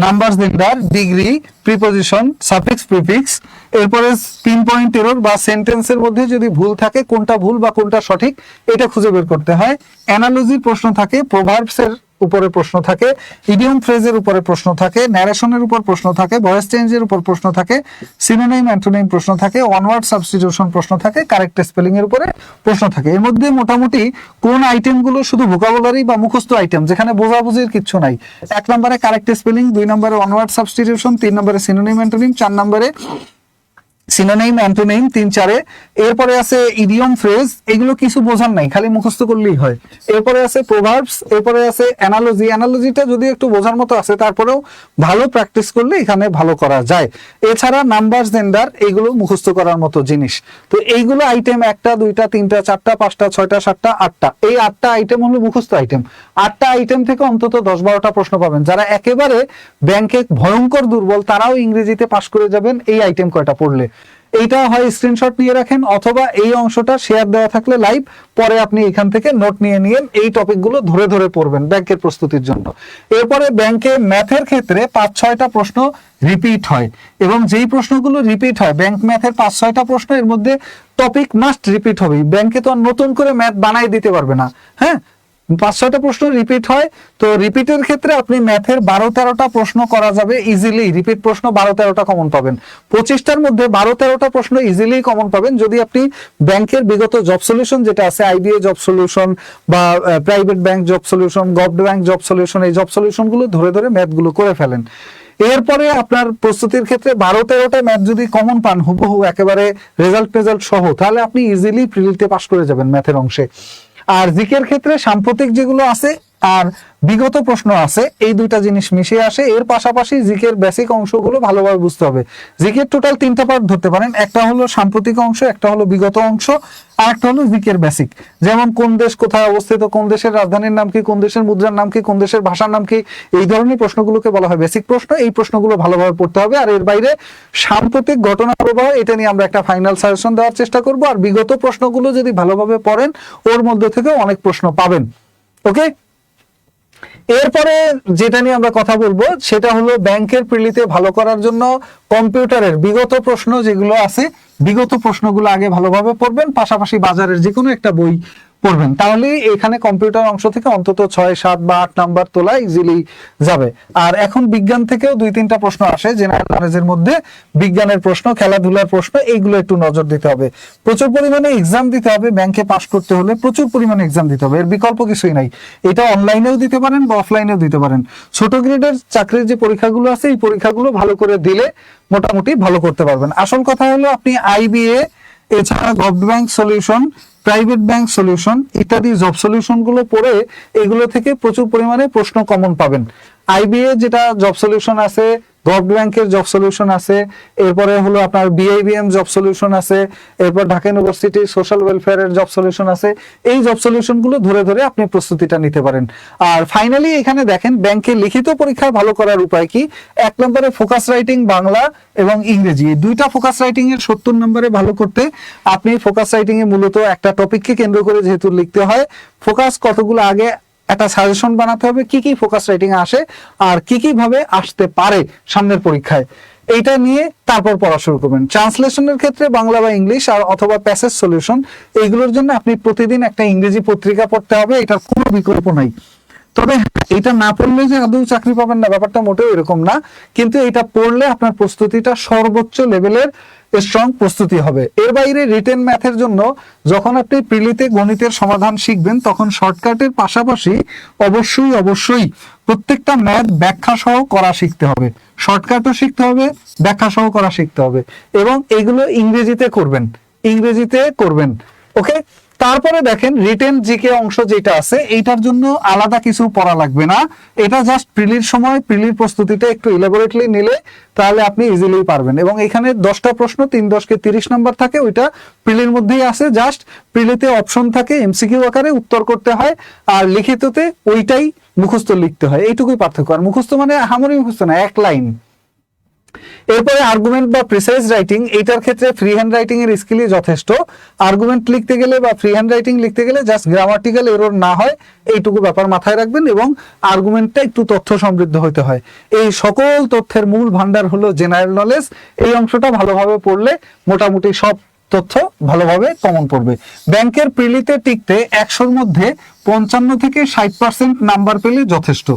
number, gender, degree, preposition, suffix, prefix, এরপরে পিন পয়েন্ট এরর বা সেন্টেন্সের মধ্যে যদি ভুল থাকে, কোনটা ভুল বা কোনটা সঠিক এটা খুঁজে বের করতে হয়। অ্যানালজির প্রশ্ন থাকে, প্রভার্বসের উপরে প্রশ্ন থাকে, ইডিয়ম ফ্রেজের উপরে প্রশ্ন থাকে, ন্যারেশনের উপর প্রশ্ন থাকে, ভয়েস চেঞ্জের উপর প্রশ্ন থাকে, সিনোনিম অ্যান্টোনিম প্রশ্ন থাকে, ওয়ানওয়ার্ড সাবস্টিটিউশন প্রশ্ন থাকে, কারেক্ট স্পেলিং এর উপরে প্রশ্ন থাকে। এর মধ্যে মোটামুটি কোন আইটেমগুলো শুধু ভোকাবুলারি বা মুখস্থ আইটেম, যেখানে বোঝাবুঝির কিছু নাই, 1 নম্বরে কারেক্ট স্পেলিং, 2 নম্বরে ওয়ানওয়ার্ড সাবস্টিটিউশন, 3 নম্বরে সিনোনিম অ্যান্টোনিম, 4 নম্বরে সিনোনিম অ্যান্টোনিম, 3-4-এ। এরপরে আছে ইডিয়ম ফ্রেজ, এগুলো কিছু বোঝার নাই, খালি মুখস্থ করলেই হয়। এরপরে আছে প্রভার্বস, এরপরে আছে অ্যানালজি, অ্যানালজিটা যদি একটু বোঝার মতো আছে, তারপরেও ভালো প্র্যাকটিস করলে এখানে ভালো করা যায়। এছাড়া নাম্বার, জেন্ডার, এগুলো মুখস্থ করার মতো জিনিস। তো এইগুলো আইটেম 1টা, 2টা, 3টা, 4টা, 5টা, 6টা, 7টা, 8টা, এই 8টা আইটেম হলো মুখস্থ আইটেম। 8টা আইটেম থেকে অন্তত 10-12টা প্রশ্ন পাবেন। যারা একেবারে ব্যাংকে ভয়ঙ্কর দুর্বল, তারাও ইংরেজিতে পাশ করে যাবেন এই আইটেম কয়টা পড়লে। এইটা হয় স্ক্রিনশট নিয়ে রাখেন, অথবা এই অংশটা শেয়ার দেওয়া থাকলে লাইভ, পরে আপনি এখান থেকে নোট নিয়ে নিয়েন, এই টপিকগুলো ধরে ধরে পড়বেন ব্যাংকের প্রস্তুতির জন্য। এরপরে ব্যাংকে ম্যাথের ক্ষেত্রে 5-6টা প্রশ্ন রিপিট হয়, এবং যেই প্রশ্নগুলো রিপিট হয়, ব্যাংক ম্যাথের 5-6টা প্রশ্ন, এর মধ্যে টপিক মাস্ট রিপিট হবে। ব্যাংকে তো আর নতুন করে ম্যাথ বানাই দিতে পারবে না, হ্যাঁ, 5-6টা প্রশ্ন রিপিট হয়। তো রিপিটের ক্ষেত্রে আপনি ম্যাথের 12-13টা প্রশ্ন করা যাবে ইজিলি, রিপিট প্রশ্ন 12-13টা কমন পাবেন। 25টার মধ্যে 12-13টা প্রশ্ন ইজিলি কমন পাবেন যদি আপনি ব্যাংকের বিগত জব সলিউশন যেটা আছে, IBA জব সলিউশন বা private bank job solution, government bank job solution, এই জব সলিউশন গুলো ধরে ধরে ম্যাথগুলো করে ফেলেন। এরপরে আপনার প্রস্তুতির ক্ষেত্রে 12-13টা ম্যাথ যদি কমন পান হুবহু একেবারে রেজাল্ট সহ, তাহলে আপনি ইজিলি প্রিলিতে পাস করে যাবেন ম্যাথের অংশে। আর জিকের ক্ষেত্রে সাম্প্রতিক যেগুলো আছে আর বিগত প্রশ্ন আছে, এই দুইটা জিনিস মিশিয়ে আসে। এর পাশাপাশি জিকের বেসিক অংশগুলো ভালোভাবে বুঝতে হবে। জিকের টোটাল 3টা পার্ট ধরতে পারেন, একটা হলো সাম্প্রতিক অংশ, একটা হলো বিগত অংশ, আর একটা হলো জিকের বেসিক। যেমন কোন দেশ কোথায় অবস্থিত, কোন দেশের রাজধানীর নাম কি, কোন দেশের মুদ্রার নাম কি, কোন দেশের ভাষার নাম কি, এই ধরনের প্রশ্নগুলোকে বলা হয় বেসিক প্রশ্ন। এই প্রশ্নগুলো ভালোভাবে পড়তে হবে। আর এর বাইরে সাম্প্রতিক ঘটনা প্রবাহ, এটা নিয়ে আমরা একটা ফাইনাল সাজেশন দেওয়ার চেষ্টা করব। আর বিগত প্রশ্নগুলো যদি ভালোভাবে পড়েন, ওর মধ্যে থেকে অনেক প্রশ্ন পাবেন। ওকে, এরপরে যেটা নিয়ে আমরা কথা বলবো সেটা হলো ব্যাংকের প্রিলিতে ভালো করার জন্য কম্পিউটারের বিগত প্রশ্ন যেগুলো আছে, বিগত প্রশ্নগুলো আগে ভালোভাবে পড়বেন, পাশাপাশি বাজারের যে কোনো একটা বই পড়বেন, তাহলে এখানে কম্পিউটার অংশ থেকে অন্তত 6, 7 বা 8 নাম্বার তোলা ইজিলি যাবে। আর এখন বিজ্ঞান থেকেও 2-3টা প্রশ্ন আসে, জেনারেল নলেজের মধ্যে বিজ্ঞানের প্রশ্ন, খেলাধুলার প্রশ্ন, এইগুলো একটু নজর দিতে হবে। প্রচুর পরিমাণে এক্সাম দিতে হবে, ব্যাংকে পাস করতে হলে প্রচুর পরিমাণে এক্সাম দিতে হবে, এর বিকল্প কিছুই নাই। এটা অনলাইনেও দিতে পারেন বা অফলাইনেও দিতে পারেন। ছোট গ্রেডের চাকরির যে পরীক্ষাগুলো আছে, এই পরীক্ষাগুলো ভালো করে দিলে মোটামুটি ভালো করতে পারবেন। আসল কথা হলো আপনি আইবিএ, এছাড়া government bank solution, private bank solution ইত্যাদি জব সলিউশন গুলো পড়ে এগুলো থেকে প্রচুর পরিমাণে প্রশ্ন কমন পাবেন। আইবিএ যেটা জব সলিউশন আছে, গভর্নমেন্ট ব্যাংকের জব সলিউশন আছে, এরপরে হলো আপনার বিআইবিএম জব সলিউশন আছে, এরপর ঢাকা ইউনিভার্সিটির সোশ্যাল ওয়েলফেয়ারের জব সলিউশন আছে। এই জব সলিউশন গুলো ধরে ধরে আপনি প্রস্তুতিটা নিতে পারেন। আর ফাইনালি এখানে দেখেন ব্যাংকে লিখিত পরীক্ষা ভালো করার উপায় কি। 1 নম্বরে ফোকাস রাইটিং বাংলা এবং ইংরেজি, এই দুইটা ফোকাস রাইটিং এর 70 নম্বরে ভালো করতে আপনি ফোকাস রাইটিং এ মূলত একটা টপিককে কেন্দ্র করে যেহেতু লিখতে হয়, ফোকাস কতগুলো আগে একটা সাজেশন বানাতে হবে কি কি ফোকাস রাইটিং আসে আর কি কি ভাবে আসতে পারে সামনের পরীক্ষায়, এইটা নিয়ে তারপর পড়া শুরু করবেন। ট্রান্সলেশনের ক্ষেত্রে বাংলা বা ইংলিশ আর অথবা প্যাসেজ সলিউশন, এইগুলোর জন্য আপনি প্রতিদিন একটা ইংরেজি পত্রিকা পড়তে হবে, এটার কোনো বিকল্প নাই। তবে এটা না পড়লে যে আদৌ চাকরি পাবেন না, ব্যাপারটা মোটেও এরকম না, কিন্তু এটা পড়লে আপনার প্রস্তুতিটা সর্বোচ্চ লেভেলের স্ট্রং প্রস্তুতি হবে। এর বাইরে রিটেন ম্যাথের জন্য যখন আপনি প্রিলিতে গণিতের সমাধান শিখবেন, তখন শর্টকাটের পাশাপাশি অবশ্যই প্রত্যেকটা ম্যাথ ব্যাখ্যা সহ করা শিখতে হবে। শর্টকাটও শিখতে হবে, ব্যাখ্যা সহ করা শিখতে হবে, এবং এগুলো ইংরেজিতে করবেন। ওকে, তারপরে দেখেন রিটেন জিকে অংশ যেটা আছে, এইটার জন্য আলাদা কিছু পড়া লাগবে না। এটা জাস্ট প্রিলির সময় প্রিলির প্রস্তুতিটা একটু ইলাবোরেটলি নিলে তাহলে আপনি ইজিলি পারবেন। এবং এখানে 10টা প্রশ্ন 3 10 30 নাম্বার থাকে, ওইটা প্রিলির মধ্যেই আছে। জাস্ট প্রিলিতে অপশন থাকে, এমসিকিউ আকারে উত্তর করতে হয়, আর লিখিততে ওইটাই মুখস্থ লিখতে হয়, এইটুকুই পার্থক্য। আর মুখস্থ মানে হামরি মুখস্থ না, 1 লাইন। এরপরে আর্গুমেন্ট বা প্রিসাইজ রাইটিং, এইটার ক্ষেত্রে ফ্রি হ্যান্ড রাইটিং এর স্কিলই যথেষ্ট। আর্গুমেন্ট লিখতে গেলে বা ফ্রি হ্যান্ড রাইটিং লিখতে গেলে জাস্ট গ্রামাটিক্যাল এরর না হয়, এইটুকু ব্যাপার মাথায় রাখবেন। এবং আর্গুমেন্টটা একটু তথ্য সমৃদ্ধ হতে হয়। এই সকল তথ্যের মূল ভান্ডার হলো জেনারেল নলেজ। এই অংশটা ভালোভাবে পড়লে মোটামুটি সব তথ্য ভালোভাবে কমন পড়বে। ব্যাংকের প্রিলিতে টিকতে 100-র মধ্যে 55 থেকে 60% নাম্বার পেলে যথেষ্ট।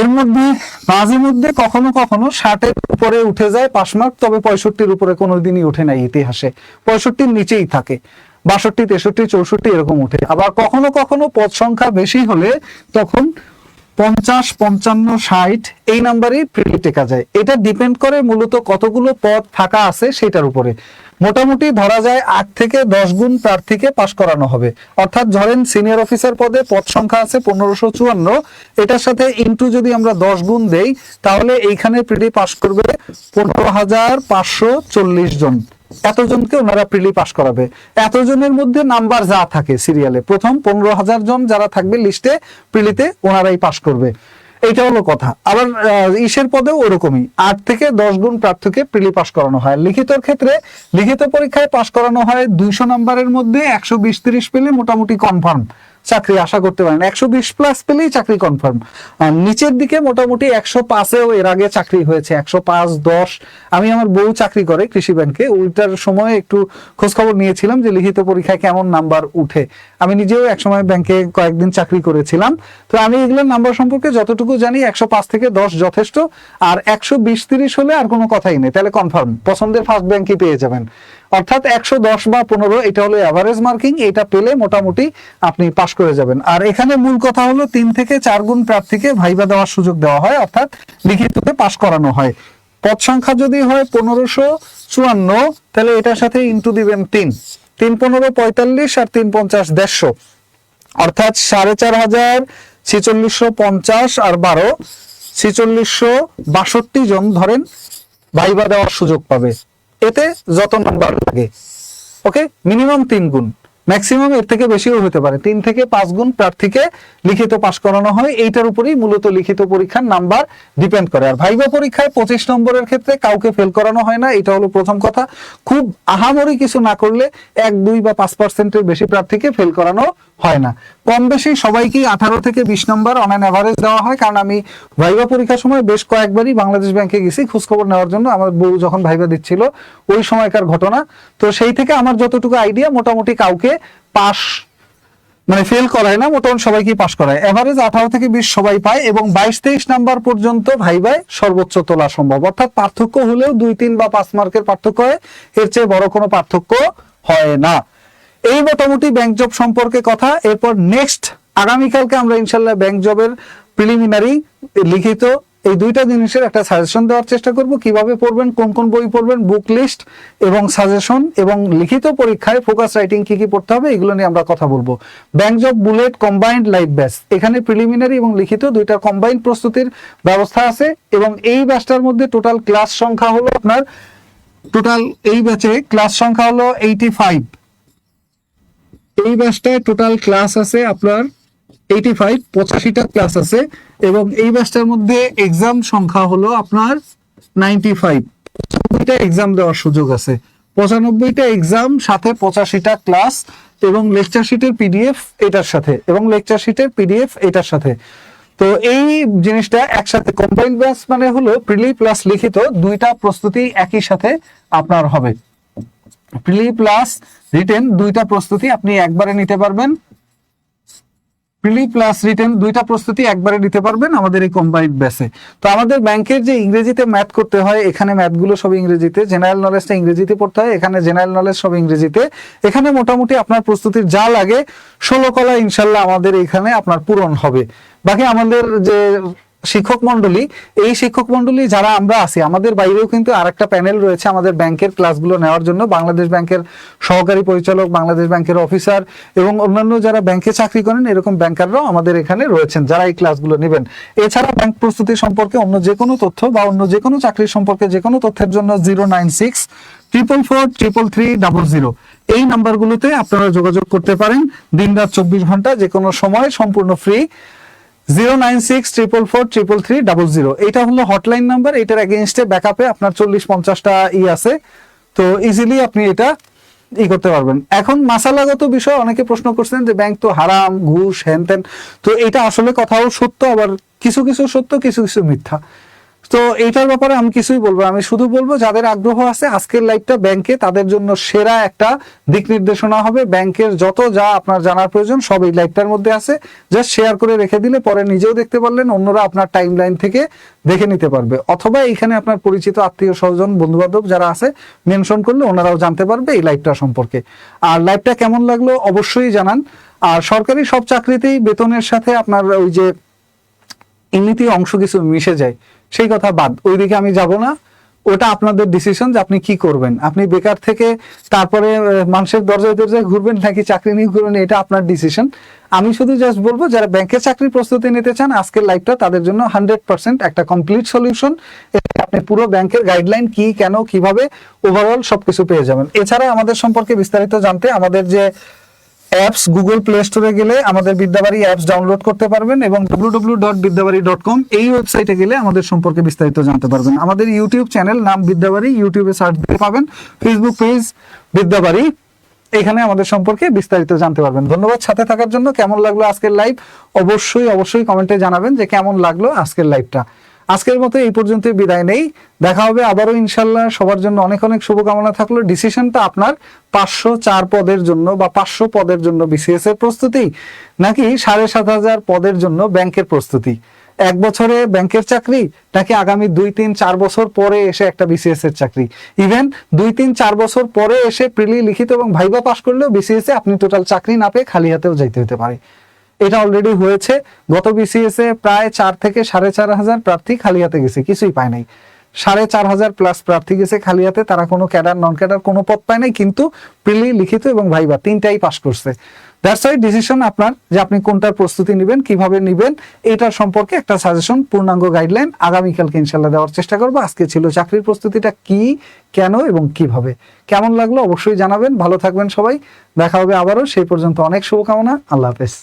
এর মধ্যে মাঝে মধ্যে কখনো কখনো 60-এর উপরে উঠে যায় পাস মার্ক, তবে 65-র উপরে কোনোদিনই ওঠে নাই ইতিহাসে, 65-র নিচেই থাকে, 62, 63, 64 এরকম উঠে। আবার কখনো কখনো পদ সংখ্যা বেশি হলে তখন 50, 55, 60 এই নাম্বারই প্রিলি টেকা যায়। এটা ডিপেন্ড করে মূলত কতগুলো পদ ফাঁকা আছে সেটার উপরে। মোটামুটি ধরা যায় 8 থেকে 10 গুণ প্রার্থীকে পাশ করানো হবে। অর্থাৎ ধরেন সিনিয়র অফিসার পদে পদ সংখ্যা আছে 1554, এটার সাথে ইনটু যদি আমরা 10 গুণ দেই, তাহলে এইখানে প্রিলি পাশ করবে 15,540 জন। এতজনকে ওনারা প্রিলি পাস করাবে। এতজনের মধ্যে নাম্বার যা থাকে সিরিয়ালে, প্রথম 15,000 জন যারা থাকবে লিস্টে, প্রিলিতে ওনারাই পাস করবে। এইটা হলো কথা। আবার ইসের পদেও ওরকমই 8 থেকে 10 গুণ প্রার্থীকে প্রিলি পাস করানো হয়। লিখিতর ক্ষেত্রে লিখিত পরীক্ষায় পাস করানো হয় 200 নাম্বারের মধ্যে 120-30 পেলে মোটামুটি কনফার্ম চাকরি আশা করতে পারেন। 120 প্লাস পেলেই চাকরি কনফার্ম। আর নিচের দিকে মোটামুটি 105-এও এর আগে চাকরি হয়েছে, 105, 10। আমি আমার বউ চাকরি করে কৃষি ব্যাংকে, ওইটার সময় একটু খোঁজ খবর নিয়েছিলাম যে লিখিত পরীক্ষায় কেমন নাম্বার উঠে। আমি নিজেও একসময় ব্যাংকে কয়েকদিন চাকরি করেছিলাম, তো আমি এগুলোর নাম্বার সম্পর্কে যতটুকু জানি 105 থেকে 10 যথেষ্ট। আর 120-30 হলে আর কোনো কথাই নেই, তাহলে কনফার্ম পছন্দের ফার্স্ট ব্যাংকই পেয়ে যাবেন। অর্থাৎ 110 বা 15 এটা হলো এভারেজ মার্কিং, এটা পেলে মোটামুটি আপনি পাস করে যাবেন। আর এখানে মূল কথা হলো 3 থেকে 4 গুণ প্রার্থীকে ভাইবা দেওয়ার সুযোগ দেওয়া হয়, অর্থাৎ লিখিততে পাস করানো হয়। পদ সংখ্যা যদি হয় 1554, তাহলে এটার সাথে ইনটু দিবেন 3, 3 15 45 আর 3 50 150, অর্থাৎ 4,500, 4650 আর 12, 4662 জন ধরেন ভাইবা দেওয়ার সুযোগ পাবে। এতে যত নাম্বার লাগে, ওকে, মিনিমাম 3 গুণ, ম্যাক্সিমাম এর থেকে বেশিও হতে পারে, 3 থেকে 5 গুণ প্রার্থীকে লিখিত পাশ করানো হয়। এইটার উপরেই মূলত লিখিত পরীক্ষার নাম্বার ডিপেন্ড করে। আর ভাইবা পরীক্ষায় 25 নম্বরের ক্ষেত্রে কাউকে ফেল করানো হয় না, এটা হলো প্রথম কথা। খুব আহামরি কিছু না করলে 1, 2 বা 5%-এর বেশি প্রার্থীকে ফেল করানো হয় না। কম বেশি সবাইকেই 18 থেকে 20 নম্বর অন অ্যান এভারেজ দেওয়া হয়। কারণ আমি ভাইবা পরীক্ষার সময় বেশ কয়েকবারই বাংলাদেশ ব্যাংকে গেছি খোঁজখবর নেওয়ার জন্য, আমার বউ যখন ভাইবা দিচ্ছিল ওই সময়কার ঘটনা। তো সেই থেকে আমার যতটুকু আইডিয়া, মোটামুটি কাউকে পাস মানে ফেল করায় না, মোটামুটি সবাইকে পাস করায়। এভারেজ 18 থেকে 20 সবাই পায় এবং 22-23 নাম্বার পর্যন্ত ভাইবায় সর্বোচ্চ তোলা সম্ভব। অর্থাৎ পার্থক্য হলেও 2, 3 বা 5 মার্কের পার্থক্য হয়, এর চেয়ে বড় কোনো পার্থক্য হয় না। এই মোটামুটি ব্যাংক জব সম্পর্কে কথা। এরপর নেক্সট আগামীকালকে আমরা ইনশাল্লাহ ব্যাংক জবের প্রিলিমিনারি লিখিত এই দুইটা জিনিসের একটা সাজেশন দেওয়ার চেষ্টা করব। কিভাবে পড়বেন, কোন কোন বই পড়বেন, বুক লিস্ট এবং সাজেশন, এবং লিখিত পরীক্ষায় ফোকাস রাইটিং কি কি পড়তে হবে, এগুলো নিয়ে আমরা কথা বলবো। Bank job bullet combined live batch, এখানে প্রিলিমিনারি এবং লিখিত দুইটা কম্বাইন্ড প্রস্তুতির ব্যবস্থা আছে। এবং এই ব্যাচটার মধ্যে টোটাল ক্লাস সংখ্যা হলো আপনার, টোটাল এই ব্যাচে ক্লাস সংখ্যা হলো 85। এই ব্যাচটায় টোটাল ক্লাস আছে আপনার 85, 85টা ক্লাস আছে। এবং এই ব্যাচটার মধ্যে এক্সাম সংখ্যা হলো আপনার 95, 95টা এক্সাম দেওয়ার সুযোগ আছে। 95টা এক্সাম সাথে 85টা ক্লাস এবং লেকচার শিটের পিডিএফ এটার সাথে, এবং লেকচার শিটের পিডিএফ এটার সাথে। তো এই জিনিসটা একসাথে কম্বাইন্ড ব্যাচ মানে হলো প্রিলি প্লাস লিখিত দুইটা প্রস্তুতি একই সাথে আপনার হবে। প্রিলি প্লাস রিটেন দুইটা প্রস্তুতি আপনি একবারে নিতে পারবেন, প্রিলি প্লাস রিটেন দুইটা প্রস্তুতি একবারে নিতে পারবেন আমাদের এই কম্বাইন্ড ব্যাচে। তো আমাদের ব্যাংকের যে ইংরেজিতে ম্যাথ করতে হয়, এখানে ম্যাথগুলো সব ইংরেজিতে, জেনারেল নলেজটা ইংরেজিতে পড়তে হয়, এখানে জেনারেল নলেজ সব ইংরেজিতে। এখানে মোটামুটি আপনার প্রস্তুতির যা লাগে 16 কলা ইনশাল্লাহ আমাদের এখানে আপনার পূরণ হবে। বাকি আমাদের যে শিক্ষক মন্ডলী, এই শিক্ষক মন্ডলী যারা আমরা আছি, আমাদের বাইরেও কিন্তু আরেকটা প্যানেল রয়েছে আমাদের ব্যাংকের ক্লাসগুলো নেওয়ার জন্য। বাংলাদেশ ব্যাংকের সহকারী পরিচালক, বাংলাদেশ ব্যাংকের অফিসার এবং অন্যান্য যারা ব্যাংকে চাকরি করেন এরকম ব্যাংকাররাও আমাদের এখানে রয়েছেন যারা এই ক্লাসগুলো নেবেন। এছাড়া ব্যাংক প্রস্তুতি সম্পর্কে অন্য যে কোনো তথ্য বা অন্য যে কোনো চাকরি সম্পর্কে যে কোনো তথ্যের জন্য 096-444-33300 এই নাম্বারগুলোতে আপনারা যোগাযোগ করতে পারেন। দিনরাত 24 ঘন্টা যে কোনো সময় সম্পূর্ণ ফ্রি। 096-444-33300 এটা হলো হটলাইন নাম্বার। এটার এগেইনস্টে ব্যাকআপে আপনার 40-50টা আছে, তো ইজিলি আপনি এটা করতে পারবেন। এখন মাসালাগত বিষয় অনেকে প্রশ্ন করছেন যে ব্যাংক তো হারাম, ঘুষ, হ্যান ত্যান। তো এটা আসলে কথাও সত্য, আবার কিছু কিছু সত্য, কিছু কিছু মিথ্যা। তো এইটার ব্যাপারে আমি কিছুই বলবো, আমি শুধু বলবো যাদের আগ্রহ আছে আজকের লাইভটা ব্যাংকে তাদের জন্য সেরা একটা দিক নির্দেশনা হবে। ব্যাংকের যত যা আপনার জানার প্রয়োজন সব এই লাইভটার মধ্যে আছে, জাস্ট শেয়ার করে রেখে দিলে পরে নিজেও দেখতে পারলেন, অন্যরা আপনার টাইম লাইন থেকে দেখে নিতে পারবে। অথবা এখানে আপনার পরিচিত আত্মীয় স্বজন বন্ধু বান্ধব যারা আছে মেনশন করলে ওনারাও জানতে পারবে এই লাইভটা সম্পর্কে। আর লাইভটা কেমন লাগলো অবশ্যই জানান। আর সরকারি সব চাকরিতেই বেতনের সাথে আপনার ওই যে এমনিতে অংশ কিছু মিশে যায়, সেই কথা বাদ, ওইদিকে আমি যাব না। ওটা আপনাদের ডিসিশন যে আপনি কি করবেন। আপনি বেকার থেকে তারপরে মানুষের দরজায় দরজায় ঘুরবেন নাকি চাকরি নিয়ে ঘুরবেন, এটা আপনার ডিসিশন। আমি শুধু জাস্ট বলবো যারা ব্যাংকের চাকরির প্রস্তুতি নিতে চান আজকের লাইভটা তাদের জন্য 100% একটা কমপ্লিট সলিউশন। আপনি পুরো ব্যাংকের গাইডলাইন কি, কেন, কিভাবে ওভারঅল সবকিছু পেয়ে যাবেন। এছাড়া আমাদের সম্পর্কে বিস্তারিত জানতে আমাদের যে অ্যাপস, গুগল প্লে স্টোরে গেলে আমাদের বিদ্যাবাড়ি অ্যাপস ডাউনলোড করতে পারবেন এবং www.বিদ্যাবাড়ি.com এই ওয়েবসাইটে গেলে আমাদের সম্পর্কে বিস্তারিত জানতে পারবেন। আমাদের ইউটিউব চ্যানেল নাম বিদ্যাবাড়ি, ইউটিউবে সার্চ দিতে পাবেন। ফেসবুক পেজ বিদ্যাবাড়ি, এখানে আমাদের সম্পর্কে বিস্তারিত জানতে পারবেন। ধন্যবাদ সাথে থাকার জন্য। কেমন লাগলো আজকের লাইভ অবশ্যই কমেন্টে জানাবেন যে কেমন লাগলো আজকের লাইভটা। আজকের মতো এই পর্যন্তই বিদায় নেই, দেখা হবে আবারও ইনশাল্লাহ। সবার জন্য অনেক অনেক শুভকামনা থাকলো। ডিসিশনটা আপনার 504 পদের জন্য বা 500 পদের জন্য বিসিএস এর প্রস্তুতি, নাকি 7,500 পদের জন্য ব্যাংকের প্রস্তুতি। 1 বছরে ব্যাংকের চাকরি, নাকি আগামী 2, 3, 4 বছর পরে এসে একটা বিসিএস এর চাকরি। ইভেন 2, 3, 4 বছর পরে এসে প্রিলি লিখিত এবং ভাইবা পাস করলেও বিসিএস এ আপনি টোটাল চাকরি না পেয়ে খালি হাতেও যাইতে হতে পারে। এটা অলরেডি হয়েছে। গত বিসিএস এ প্রায় 4 থেকে 4,500 প্রার্থী খালি হাতে গেছে, কিছুই পায় নাই। 4,500 প্লাস প্রার্থী গেছে খালি হাতে, তারা কোনো ক্যাডার নন ক্যাডার কোনো পদ পায় নাই, কিন্তু প্রিলি, লিখিত এবং ভাইবা তিনটাই পাস করছে। দ্যাটস ওয়াই ডিসিশন আপনার, যে আপনি কোনটার প্রস্তুতি নেবেন, কিভাবে নেবেন, এটার সম্পর্কে একটা সাজেশন, পূর্ণাঙ্গ গাইডলাইন আগামীকালকে ইনশাল্লাহ দেওয়ার চেষ্টা করবো। আজকে ছিল চাকরির প্রস্তুতিটা কি, কেন এবং কিভাবে। কেমন লাগলো অবশ্যই জানাবেন। ভালো থাকবেন সবাই, দেখা হবে আবারও। সেই পর্যন্ত অনেক শুভকামনা। আল্লাহ হাফেজ।